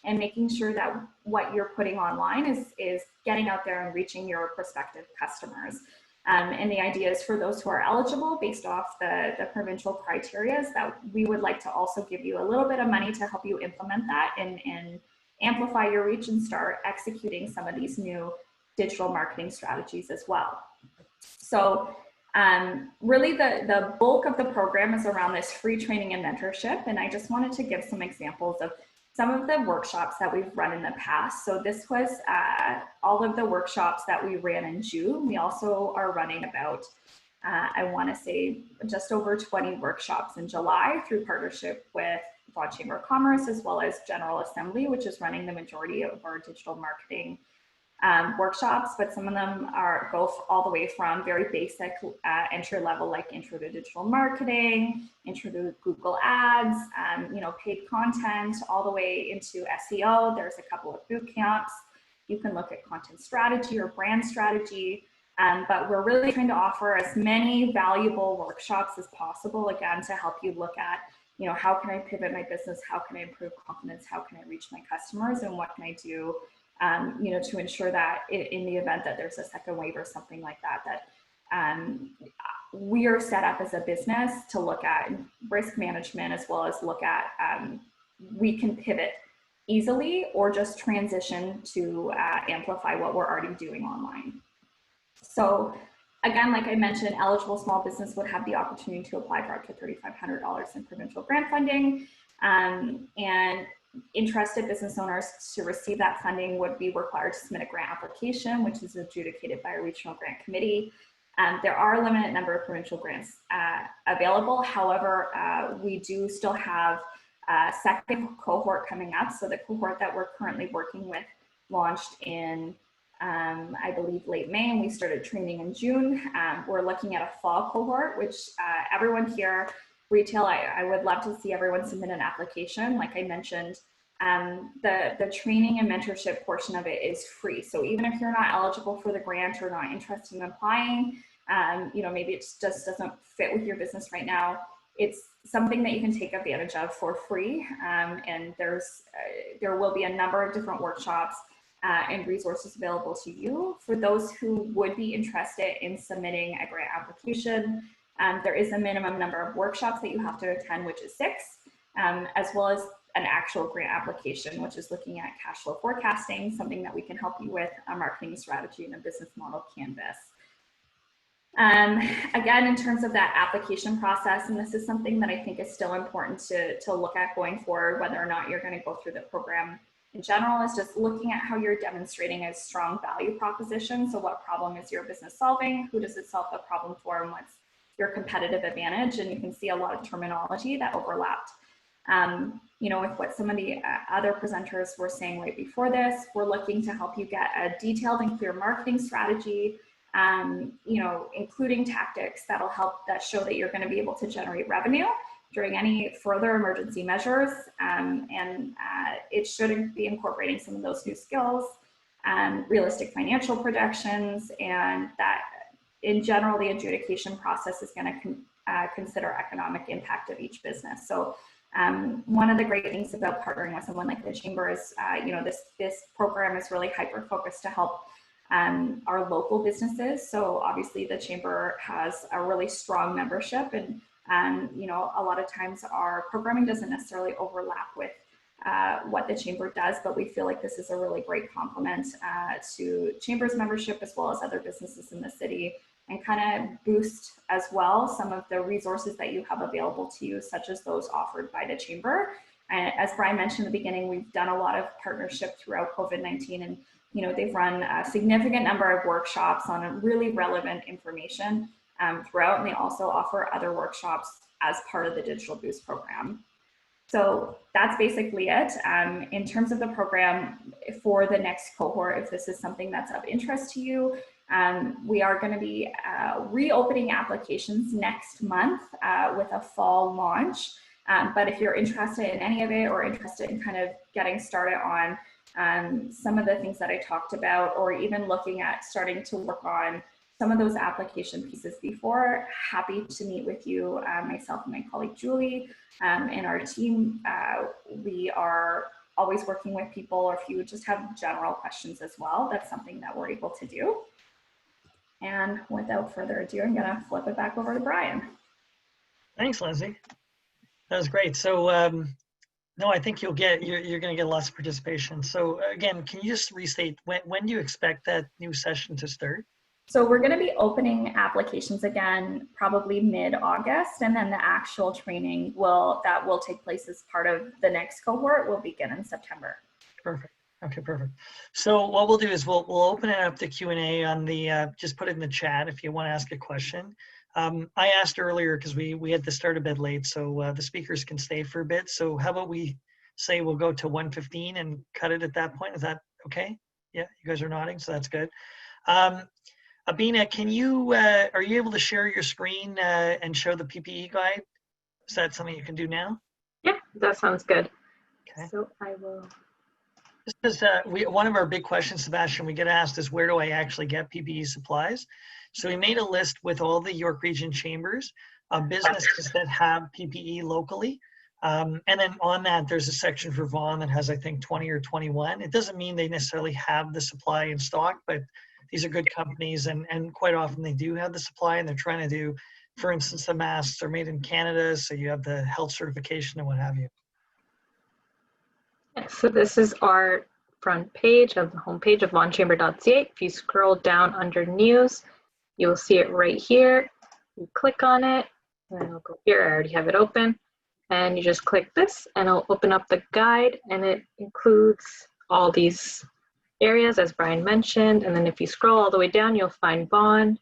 and making sure that what you're putting online is getting out there and reaching your prospective customers. And the idea is for those who are eligible based off the provincial criteria is that we would like to also give you a little bit of money to help you implement that and amplify your reach and start executing some of these new digital marketing strategies as well. So really the bulk of the program is around this free training and mentorship. And I just wanted to give some examples of some of the workshops that we've run in the past. So this was all of the workshops that we ran in June. We also are running about, I want to say, just over 20 workshops in July through partnership with Vaughan Chamber of Commerce, as well as General Assembly, which is running the majority of our digital marketing workshops, but some of them go all the way from very basic entry level, like intro to digital marketing, intro to Google ads, paid content, all the way into SEO. There's a couple of boot camps. You can look at content strategy or brand strategy, but we're really trying to offer as many valuable workshops as possible, again, to help you look at, how can I pivot my business? How can I improve confidence? How can I reach my customers? And what can I do to ensure that in the event that there's a second wave or something like that, we are set up as a business to look at risk management as well as look at, we can pivot easily or just transition to amplify what we're already doing online. So again, like I mentioned, eligible small business would have the opportunity to apply for up to $3,500 in provincial grant funding. And interested business owners to receive that funding would be required to submit a grant application, which is adjudicated by a regional grant committee. There are a limited number of provincial grants available. However, we do still have a second cohort coming up. So the cohort that we're currently working with launched in, I believe, late May, and we started training in June. We're looking at a fall cohort, which everyone here, retail, I would love to see everyone submit an application. Like I mentioned, the training and mentorship portion of it is free. So even if you're not eligible for the grant or not interested in applying, you know, maybe it just doesn't fit with your business right now, it's something that you can take advantage of for free. And there will be a number of different workshops and resources available to you. For those who would be interested in submitting a grant application, there is a minimum number of workshops that you have to attend, which is 6, as well as an actual grant application, which is looking at cash flow forecasting, something that we can help you with, a marketing strategy and a business model canvas. Again, in terms of that application process, and this is something that I think is still important to look at going forward, whether or not you're going to go through the program in general, is just looking at how you're demonstrating a strong value proposition. So what problem is your business solving? Who does it solve the problem for? And what's your competitive advantage? And you can see a lot of terminology that overlapped. You know, with what some of the other presenters were saying right before this, we're looking to help you get a detailed and clear marketing strategy, you know, including tactics that'll help that show that you're going to be able to generate revenue during any further emergency measures. It should be incorporating some of those new skills, realistic financial projections, and that in general, the adjudication process is going to consider economic impact of each business. So one of the great things about partnering with someone like the Chamber is, you know, this program is really hyper-focused to help our local businesses. So obviously the Chamber has a really strong membership, and you know, a lot of times our programming doesn't necessarily overlap with what the Chamber does, but we feel like this is a really great complement to Chamber's membership as well as other businesses in the city, and kind of boost as well some of the resources that you have available to you, such as those offered by the Chamber. And as Brian mentioned in the beginning, we've done a lot of partnership throughout COVID-19, and you know, they've run a significant number of workshops on really relevant information throughout, and they also offer other workshops as part of the Digital Boost program. So that's basically it. In terms of the program for the next cohort, if this is something that's of interest to you, we are going to be reopening applications next month with a fall launch. But if you're interested in any of it, or interested in kind of getting started on some of the things that I talked about, or even looking at starting to work on some of those application pieces before, happy to meet with you, myself and my colleague Julie, and our team. We are always working with people, or if you just have general questions as well, that's something that we're able to do. And without further ado, I'm gonna flip it back over to Brian. Thanks, Lindsay. That was great. So no, I think you're going to get lots of participation. So again, can you just restate when do you expect that new session to start? So we're going to be opening applications again, probably mid-August, and then the actual training will take place as part of the next cohort will begin in September. Perfect. Okay, perfect. So what we'll do is we'll open it up to Q&A on the, just put it in the chat if you want to ask a question. I asked earlier because we had to start a bit late, so the speakers can stay for a bit. So how about we say we'll go to 1:15 and cut it at that point? Is that okay? Yeah, you guys are nodding, so that's good. Abina, can you, are you able to share your screen and show the PPE guide? Is that something you can do now? Yeah, that sounds good. Okay. So I will. This is one of our big questions, Sebastian, we get asked is where do I actually get PPE supplies? So we made a list with all the York Region chambers of businesses that have PPE locally. And then on that, there's a section for Vaughan that has, I think, 20 or 21. It doesn't mean they necessarily have the supply in stock, but these are good companies, and quite often they do have the supply, and they're trying to do, for instance, the masks are made in Canada, so you have the health certification and what have you. Yeah, so this is our front page of the homepage of vaughnchamber.ca. If you scroll down under news, you will see it right here. You click on it, and I'll go here. I already have it open. And you just click this, and it'll open up the guide, and it includes all these areas, as Brian mentioned. And then if you scroll all the way down, you'll find Vaughan.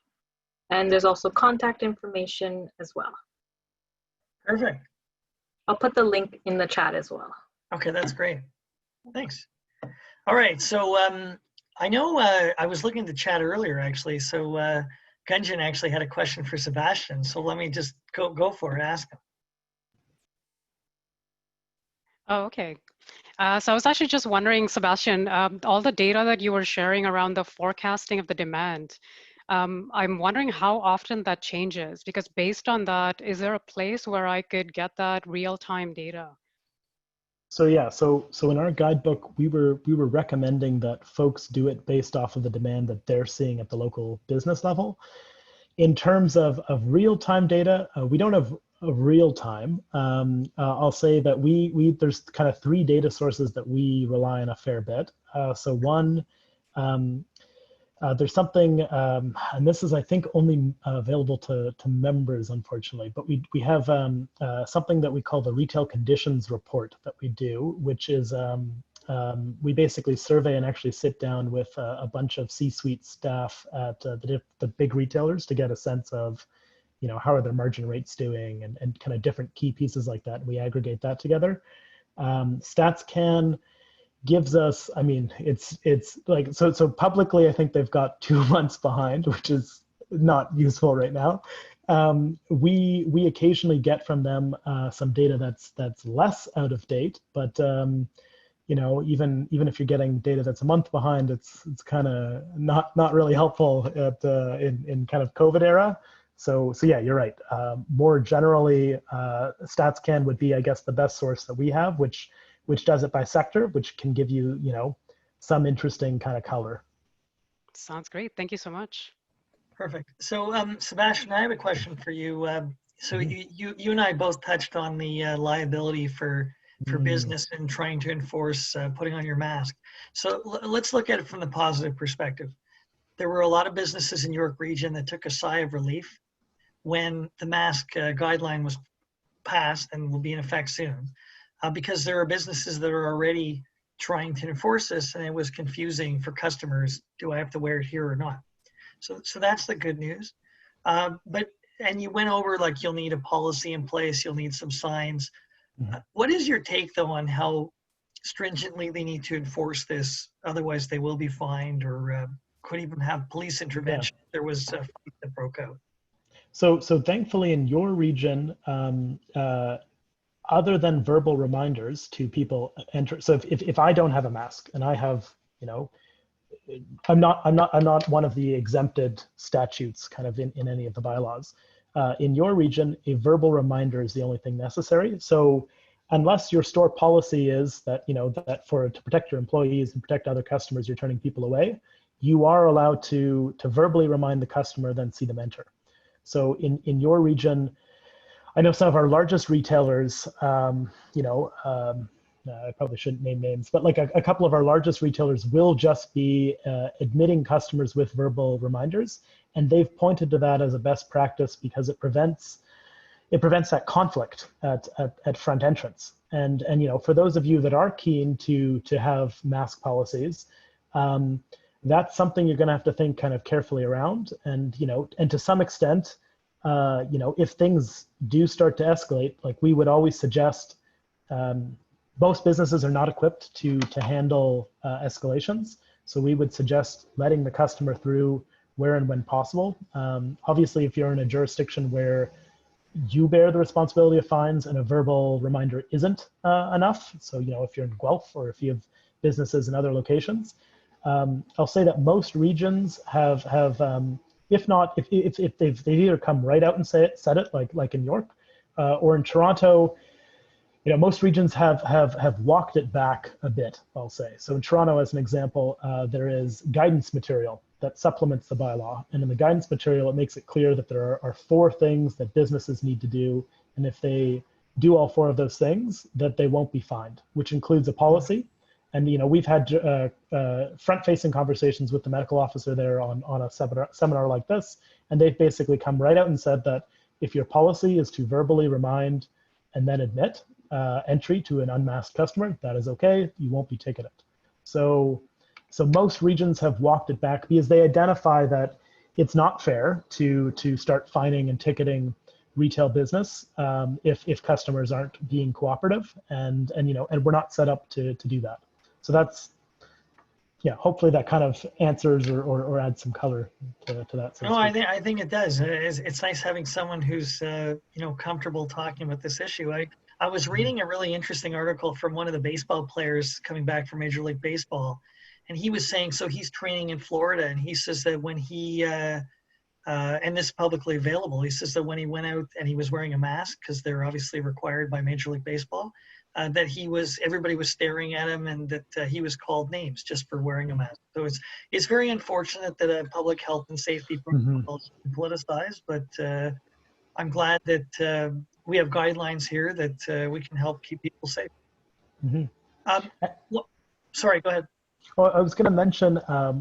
And there's also contact information as well. Perfect. I'll put the link in the chat as well. Okay, that's great. Thanks. All right, so I know I was looking at the chat earlier, actually. So Gunjan actually had a question for Sebastian. So let me just go for it, ask him. Oh, okay. So I was actually just wondering, Sebastian, all the data that you were sharing around the forecasting of the demand, I'm wondering how often that changes, because based on that, is there a place where I could get that real-time data? So yeah, so in our guidebook, we were recommending that folks do it based off of the demand that they're seeing at the local business level. In terms of real-time data, we don't have a real-time. I'll say that there's kind of 3 data sources that we rely on a fair bit. So one, there's something, and this is, I think, only available to members, unfortunately, but we have something that we call the Retail Conditions Report that we do, which is we basically survey and actually sit down with a bunch of C-suite staff at the big retailers to get a sense of, how are their margin rates doing, and kind of different key pieces like that. And we aggregate that together. StatsCan gives us, I mean, it's like, so publicly, I think they've got 2 months behind, which is not useful right now. We occasionally get from them some data that's less out of date, but even if you're getting data that's a month behind, it's kind of not really helpful in kind of COVID era. So yeah, you're right. More generally, StatsCan would be, I guess, the best source that we have, which does it by sector, which can give you, some interesting kind of color. Sounds great. Thank you so much. Perfect. So Sebastian, I have a question for you. So you and I both touched on the liability for business and trying to enforce putting on your mask. So let's look at it from the positive perspective. There were a lot of businesses in York Region that took a sigh of relief when the mask guideline was passed and will be in effect soon, because there are businesses that are already trying to enforce this, and it was confusing for customers. Do I have to wear it here or not? So that's the good news. And you went over, like, you'll need a policy in place, you'll need some signs. What is your take, though, on how stringently they need to enforce this? Otherwise, they will be fined, or could even have police intervention. Yeah. There was a fight that broke out. So thankfully, in your region, other than verbal reminders to people enter. So if I don't have a mask and I have, I'm not one of the exempted statutes kind of in any of the bylaws. In your region, a verbal reminder is the only thing necessary. So unless your store policy is that, that to protect your employees and protect other customers, you're turning people away, you are allowed to verbally remind the customer, then see them enter. So in your region, I know some of our largest retailers, I probably shouldn't name names, but like a couple of our largest retailers will just be admitting customers with verbal reminders. And they've pointed to that as a best practice because it prevents that conflict at front entrance. And for those of you that are keen to have mask policies, that's something you're going to have to think kind of carefully around. And and to some extent, if things do start to escalate, like we would always suggest, most businesses are not equipped to handle escalations. So we would suggest letting the customer through where and when possible. Obviously, if you're in a jurisdiction where you bear the responsibility of fines and a verbal reminder isn't enough, so if you're in Guelph or if you have businesses in other locations, I'll say that most regions have if they've either come right out and said it like in York, or in Toronto, most regions have walked it back a bit, I'll say. So in Toronto, as an example, there is guidance material that supplements the bylaw. And in the guidance material, it makes it clear that there are 4 things that businesses need to do. And if they do all 4 of those things, that they won't be fined, which includes a policy. And we've had front-facing conversations with the medical officer there on a seminar like this, and they've basically come right out and said that if your policy is to verbally remind and then admit entry to an unmasked customer, that is okay. You won't be ticketed. So most regions have walked it back because they identify that it's not fair to start fining and ticketing retail business if customers aren't being cooperative, and we're not set up to do that. So that's, hopefully that kind of answers or adds some color to that. No, I think it does. It's nice having someone who's comfortable talking about this issue. I was reading a really interesting article from one of the baseball players coming back from Major League Baseball, and he was saying, so he's training in Florida, and he says that when he and this is publicly available, he says that when he went out and he was wearing a mask, because they're obviously required by Major League Baseball, that everybody was staring at him, and that he was called names just for wearing a mask. So it's very unfortunate that public health and safety protocols are politicized, but I'm glad that we have guidelines here that we can help keep people safe. Sorry, go ahead. Well, I was going to mention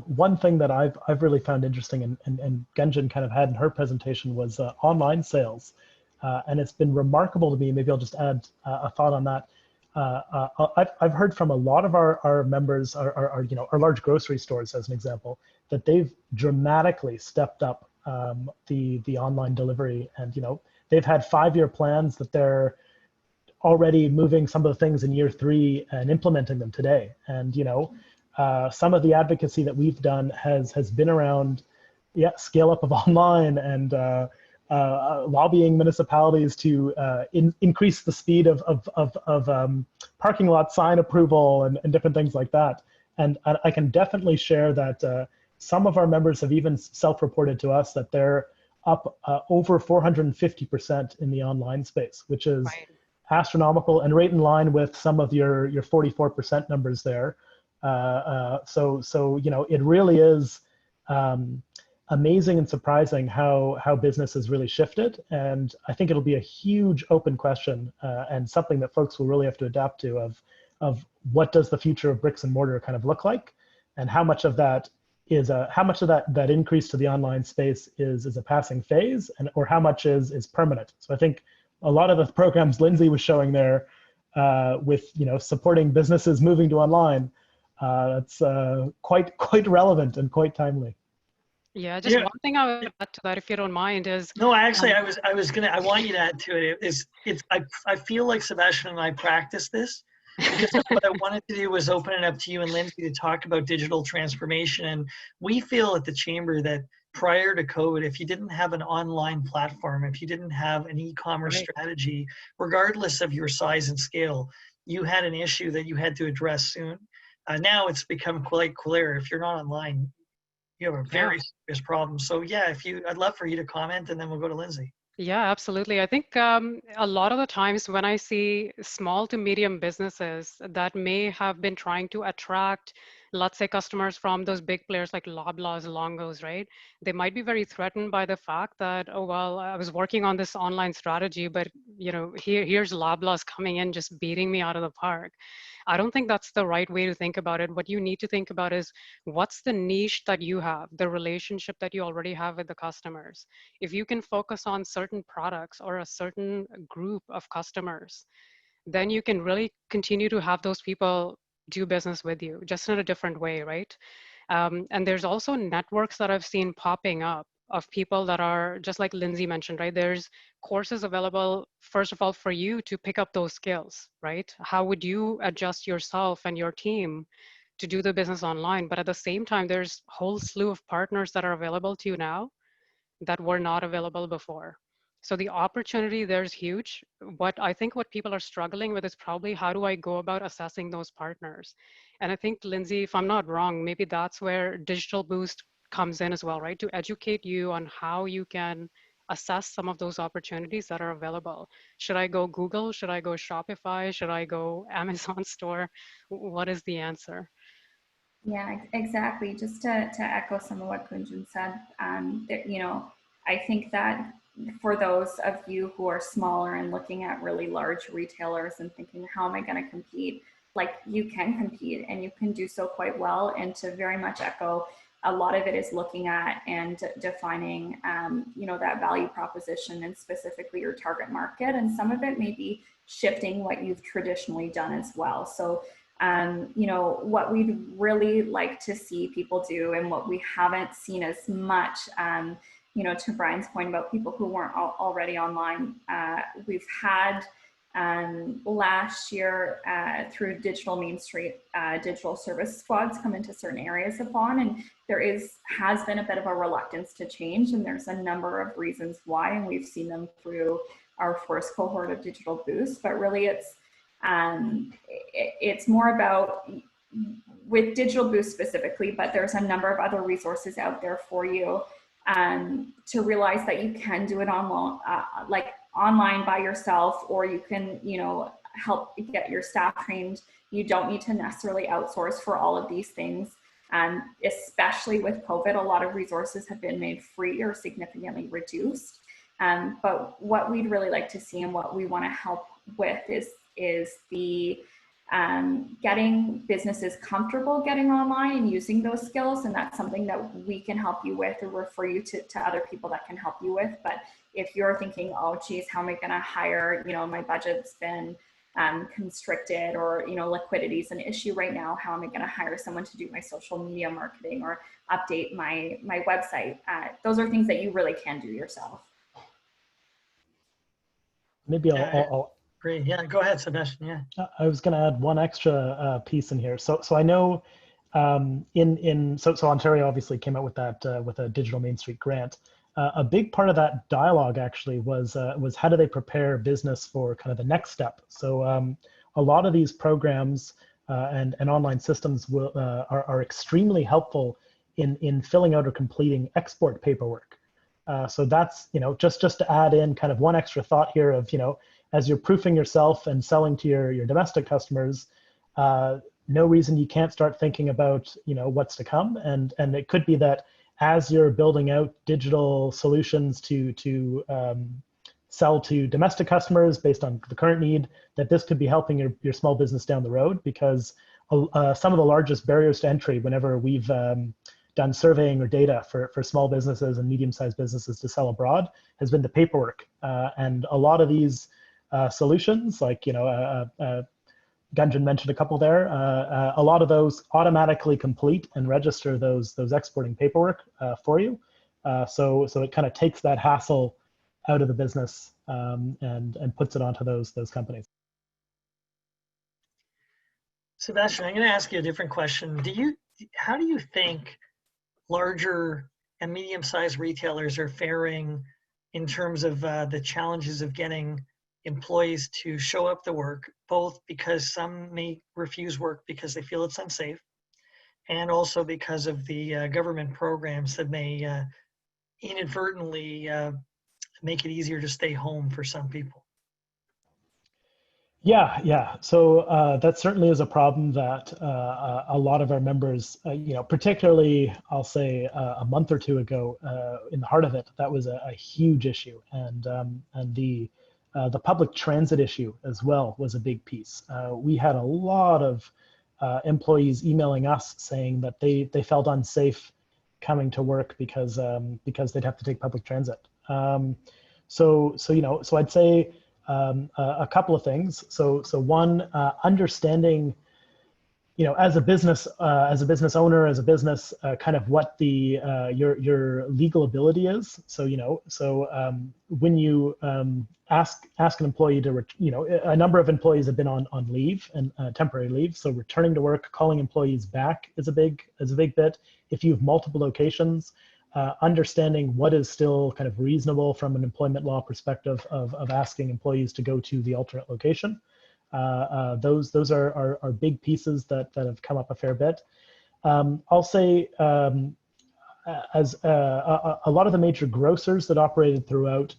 one thing that I've really found interesting, and Gunjan kind of had in her presentation, was online sales, and it's been remarkable to me. Maybe I'll just add a thought on that. I've heard from a lot of our members, our large grocery stores, as an example, that they've dramatically stepped up the online delivery, and they've had 5-year plans that they're already moving some of the things in year 3 and implementing them today. And some of the advocacy that we've done has been around scale up of online and lobbying municipalities to increase the speed of parking lot sign approval and different things like that. And I can definitely share that some of our members have even self-reported to us that they're up over 450% in the online space, which is astronomical and right in line with some of your 44% numbers there. So it really is amazing and surprising how business has really shifted. And I think it'll be a huge open question and something that folks will really have to adapt to of what does the future of bricks and mortar kind of look like, and how much of that is that increase to the online space is a passing phase, or how much is permanent. So I think a lot of the programs Lindsay was showing there with supporting businesses moving to online, it's quite relevant and quite timely. Yeah, just one thing I would add to that, if you don't mind, is no. Actually, I want you to add to it. I feel like Sebastian and I practiced this, because what I wanted to do was open it up to you and Lindsay to talk about digital transformation. And we feel at the Chamber that prior to COVID, if you didn't have an online platform, if you didn't have an e-commerce strategy, regardless of your size and scale, you had an issue that you had to address soon. Now it's become quite clear, if you're not online, you have a very serious problem. So I'd love for you to comment, and then we'll go to Lindsay. Yeah, absolutely. I think a lot of the times when I see small to medium businesses that may have been trying to attract, let's say, customers from those big players like Loblaws, Longos, right? They might be very threatened by the fact that, oh, well, I was working on this online strategy, but here's Loblaws coming in just beating me out of the park. I don't think that's the right way to think about it. What you need to think about is, what's the niche that you have, the relationship that you already have with the customers. If you can focus on certain products or a certain group of customers, then you can really continue to have those people do business with you, just in a different way, right? And there's also networks that I've seen popping up of people that are, just like Lindsay mentioned, right? There's courses available, first of all, for you to pick up those skills, right? How would you adjust yourself and your team to do the business online? But at the same time, there's a whole slew of partners that are available to you now that were not available before. So the opportunity there is huge. What people are struggling with is probably, how do I go about assessing those partners? And I think, Lindsay, if I'm not wrong, maybe that's where Digital Boost comes in as well, right? To educate you on how you can assess some of those opportunities that are available. Should I go Google? Should I go Shopify? Should I go Amazon store? What is the answer? Yeah, exactly. Just to echo some of what Gunjan said, that, you know, I think that for those of you who are smaller and looking at really large retailers and thinking, how am I going to compete? Like, you can compete and you can do so quite well. And to very much echo, a lot of it is looking at and defining, you know, that value proposition and specifically your target market. And some of it may be shifting what you've traditionally done as well. So you know, what we'd really like to see people do and what we haven't seen as much, you know, to Brian's point about people who weren't already online, we've had last year through Digital Main Street, digital service squads come into certain areas of Vaughan, and there has been a bit of a reluctance to change, and there's a number of reasons why, and we've seen them through our first cohort of Digital Boost, but really it's more about with Digital Boost specifically, but there's a number of other resources out there for you to realize that you can do it online, like online by yourself, or you can, you know, help get your staff trained. You don't need to necessarily outsource for all of these things. Especially with COVID, a lot of resources have been made free or significantly reduced. But what we'd really like to see and what we want to help with is the getting businesses comfortable getting online and using those skills. And that's something that we can help you with or refer you to other people that can help you with. But if you're thinking, oh, geez, how am I going to hire, you know, my budget's been constricted, or, you know, liquidity is an issue right now, how am I going to hire someone to do my social media marketing or update my website? Those are things that you really can do yourself. Maybe I'll Great. Yeah, go ahead, Sebastian. Yeah. I was going to add one extra piece in here. So I know so Ontario obviously came out with that with a Digital Main Street grant. A big part of that dialogue actually was how do they prepare business for kind of the next step. So a lot of these programs and online systems are extremely helpful in filling out or completing export paperwork. So that's, you know, just to add in kind of one extra thought here of, you know, as you're proofing yourself and selling to your domestic customers, no reason you can't start thinking about, you know, what's to come. And it could be that as you're building out digital solutions to sell to domestic customers based on the current need, that this could be helping your small business down the road, because some of the largest barriers to entry whenever we've done surveying or data for small businesses and medium-sized businesses to sell abroad has been the paperwork. And a lot of these solutions, like, you know, Gunjan mentioned a couple there, a lot of those automatically complete and register those exporting paperwork for you. So it kind of takes that hassle out of the business and puts it onto those companies. Sebastian, I'm going to ask you a different question. How do you think larger and medium-sized retailers are faring in terms of the challenges of getting employees to show up to work, both because some may refuse work because they feel it's unsafe, and also because of the government programs that may inadvertently make it easier to stay home for some people? Yeah. So that certainly is a problem that a lot of our members, you know, particularly I'll say a month or two ago, in the heart of it, that was a huge issue, and the public transit issue as well was a big piece. We had a lot of employees emailing us saying that they felt unsafe coming to work because they'd have to take public transit. So you know, so I'd say a couple of things. So one, understanding, you know, as a business owner, as a business, kind of what the your legal ability is. So, you know, when you ask an employee to, you know, a number of employees have been on leave and temporary leave. So returning to work, calling employees back is a big bit. If you have multiple locations, understanding what is still kind of reasonable from an employment law perspective of asking employees to go to the alternate location. Those are big pieces that have come up a fair bit. I'll say as a lot of the major grocers that operated throughout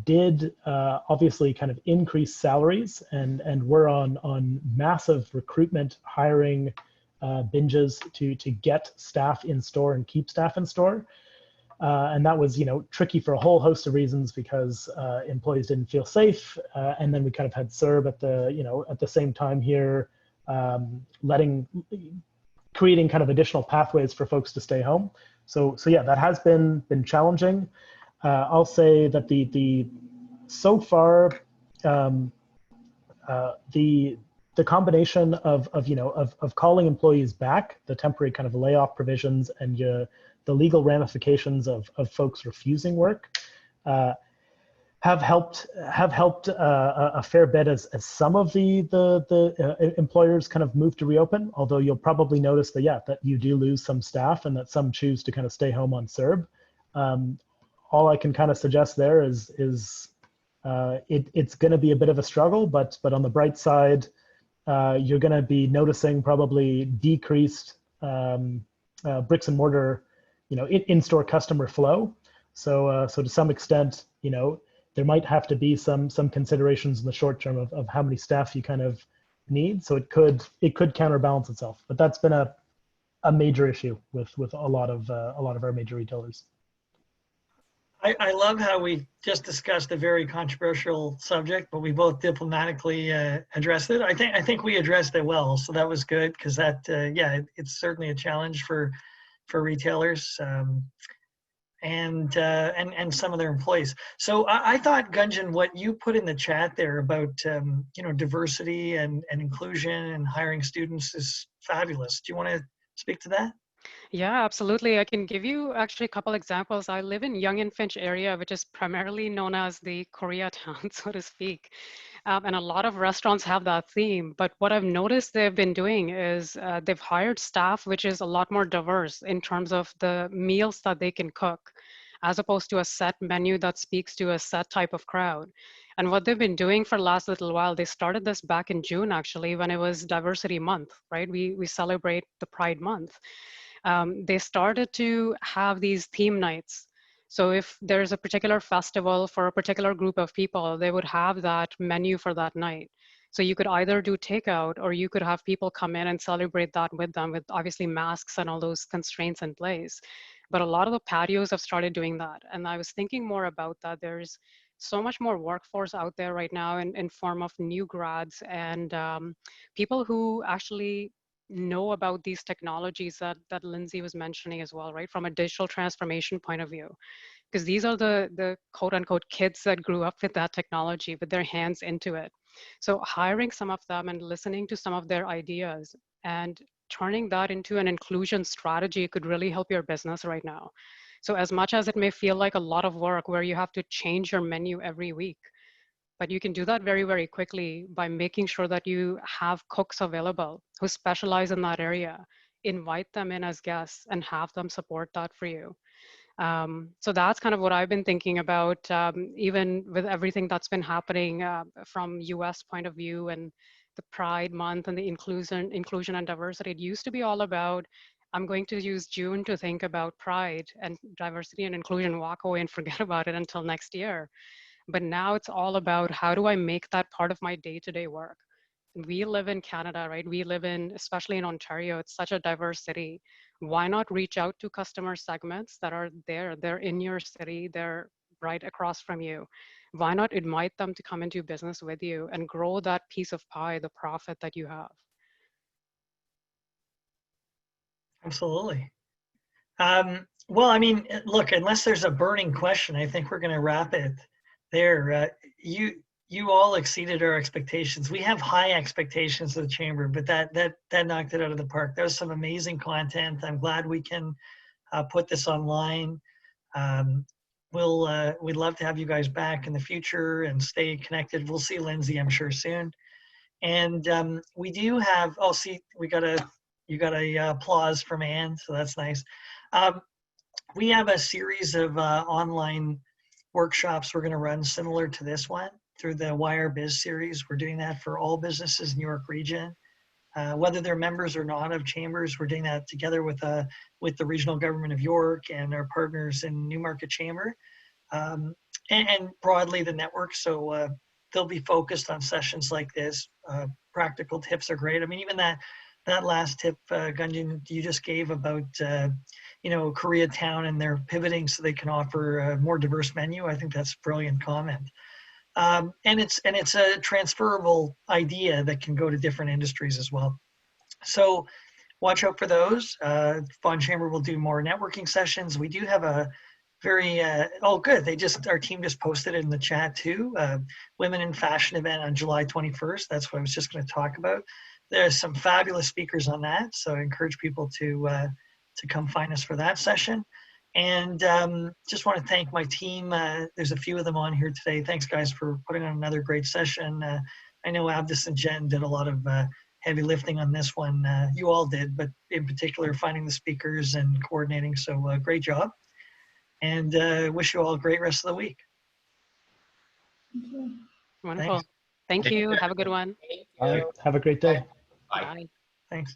did obviously kind of increase salaries and were on massive recruitment, hiring, binges to get staff in store and keep staff in store. And that was, tricky for a whole host of reasons because employees didn't feel safe. And then we kind of had CERB at the same time here, creating kind of additional pathways for folks to stay home. So yeah, that has been challenging. I'll say that so far the combination of calling employees back, the temporary kind of layoff provisions, and the legal ramifications of folks refusing work have helped a fair bit as some of the employers kind of move to reopen. Although you'll probably notice that you do lose some staff and that some choose to kind of stay home on CERB. All I can kind of suggest there is it's going to be a bit of a struggle, but on the bright side, you're going to be noticing probably decreased bricks and mortar, in-store customer flow. So to some extent, there might have to be some considerations in the short term of how many staff you kind of need. So it could counterbalance itself, but that's been a major issue with a lot of our major retailers. I love how we just discussed a very controversial subject, but we both diplomatically addressed it. I think we addressed it well, so that was good because it's certainly a challenge for retailers and some of their employees. So I thought, Gunjan, what you put in the chat there about diversity and inclusion and hiring students is fabulous. Do you want to speak to that? Yeah, absolutely. I can give you actually a couple examples. I live in Yonge and Finch area, which is primarily known as the Koreatown, so to speak. And a lot of restaurants have that theme. But what I've noticed they've been doing is they've hired staff, which is a lot more diverse in terms of the meals that they can cook, as opposed to a set menu that speaks to a set type of crowd. And what they've been doing for the last little while, they started this back in June, actually, when it was Diversity Month, right? We celebrate the Pride Month. They started to have these theme nights. So if there's a particular festival for a particular group of people, they would have that menu for that night. So you could either do takeout or you could have people come in and celebrate that with them with obviously masks and all those constraints in place. But a lot of the patios have started doing that. And I was thinking more about that. There's so much more workforce out there right now in form of new grads and people who actually know about these technologies that Lindsay was mentioning as well, right? From a digital transformation point of view, because these are the quote unquote kids that grew up with that technology, with their hands into it. So hiring some of them and listening to some of their ideas and turning that into an inclusion strategy could really help your business right now. So as much as it may feel like a lot of work where you have to change your menu every week, but you can do that very, very quickly by making sure that you have cooks available who specialize in that area. Invite them in as guests and have them support that for you. So that's kind of what I've been thinking about, even with everything that's been happening from US point of view and the Pride Month and the inclusion and diversity. It used to be all about, I'm going to use June to think about Pride and diversity and inclusion, walk away and forget about it until next year. But now it's all about how do I make that part of my day-to-day work? We live in Canada, right? We live in, especially in Ontario, it's such a diverse city. Why not reach out to customer segments that are there? They're in your city, they're right across from you. Why not invite them to come into business with you and grow that piece of pie, the profit that you have? Absolutely. Well, I mean, look, unless there's a burning question, I think we're going to wrap it there. You all exceeded our expectations. We have high expectations of the Chamber, but that knocked it out of the park. That was some amazing content. I'm glad we can put this online. We'd love to have you guys back in the future and stay connected. We'll see Lindsay, I'm sure, soon. And we do have, you got a applause from Anne, so that's nice. We have a series of online workshops we're going to run similar to this one through the Wire Biz series. We're doing that for all businesses in the York region, whether they're members or not of chambers. We're doing that together with the regional government of York and our partners in Newmarket Chamber, and broadly the network. So they'll be focused on sessions like this. Practical tips are great. I mean, even that that last tip, Gunjan, you just gave about, Koreatown and they're pivoting so they can offer a more diverse menu. I think that's a brilliant comment. And it's a transferable idea that can go to different industries as well. So watch out for those. Vaughan Chamber will do more networking sessions. We do have a very, good. Our team just posted it in the chat too. Women in Fashion event on July 21st. That's what I was just going to talk about. There's some fabulous speakers on that. So I encourage people to come find us for that session. And just want to thank my team. There's a few of them on here today. Thanks guys for putting on another great session. I know Abdus and Jen did a lot of heavy lifting on this one. You all did, but in particular finding the speakers and coordinating. So great job. And wish you all a great rest of the week. Thank you. Wonderful. Thank you. Have a good one. All right. Have a great day. Bye. Bye. Thanks.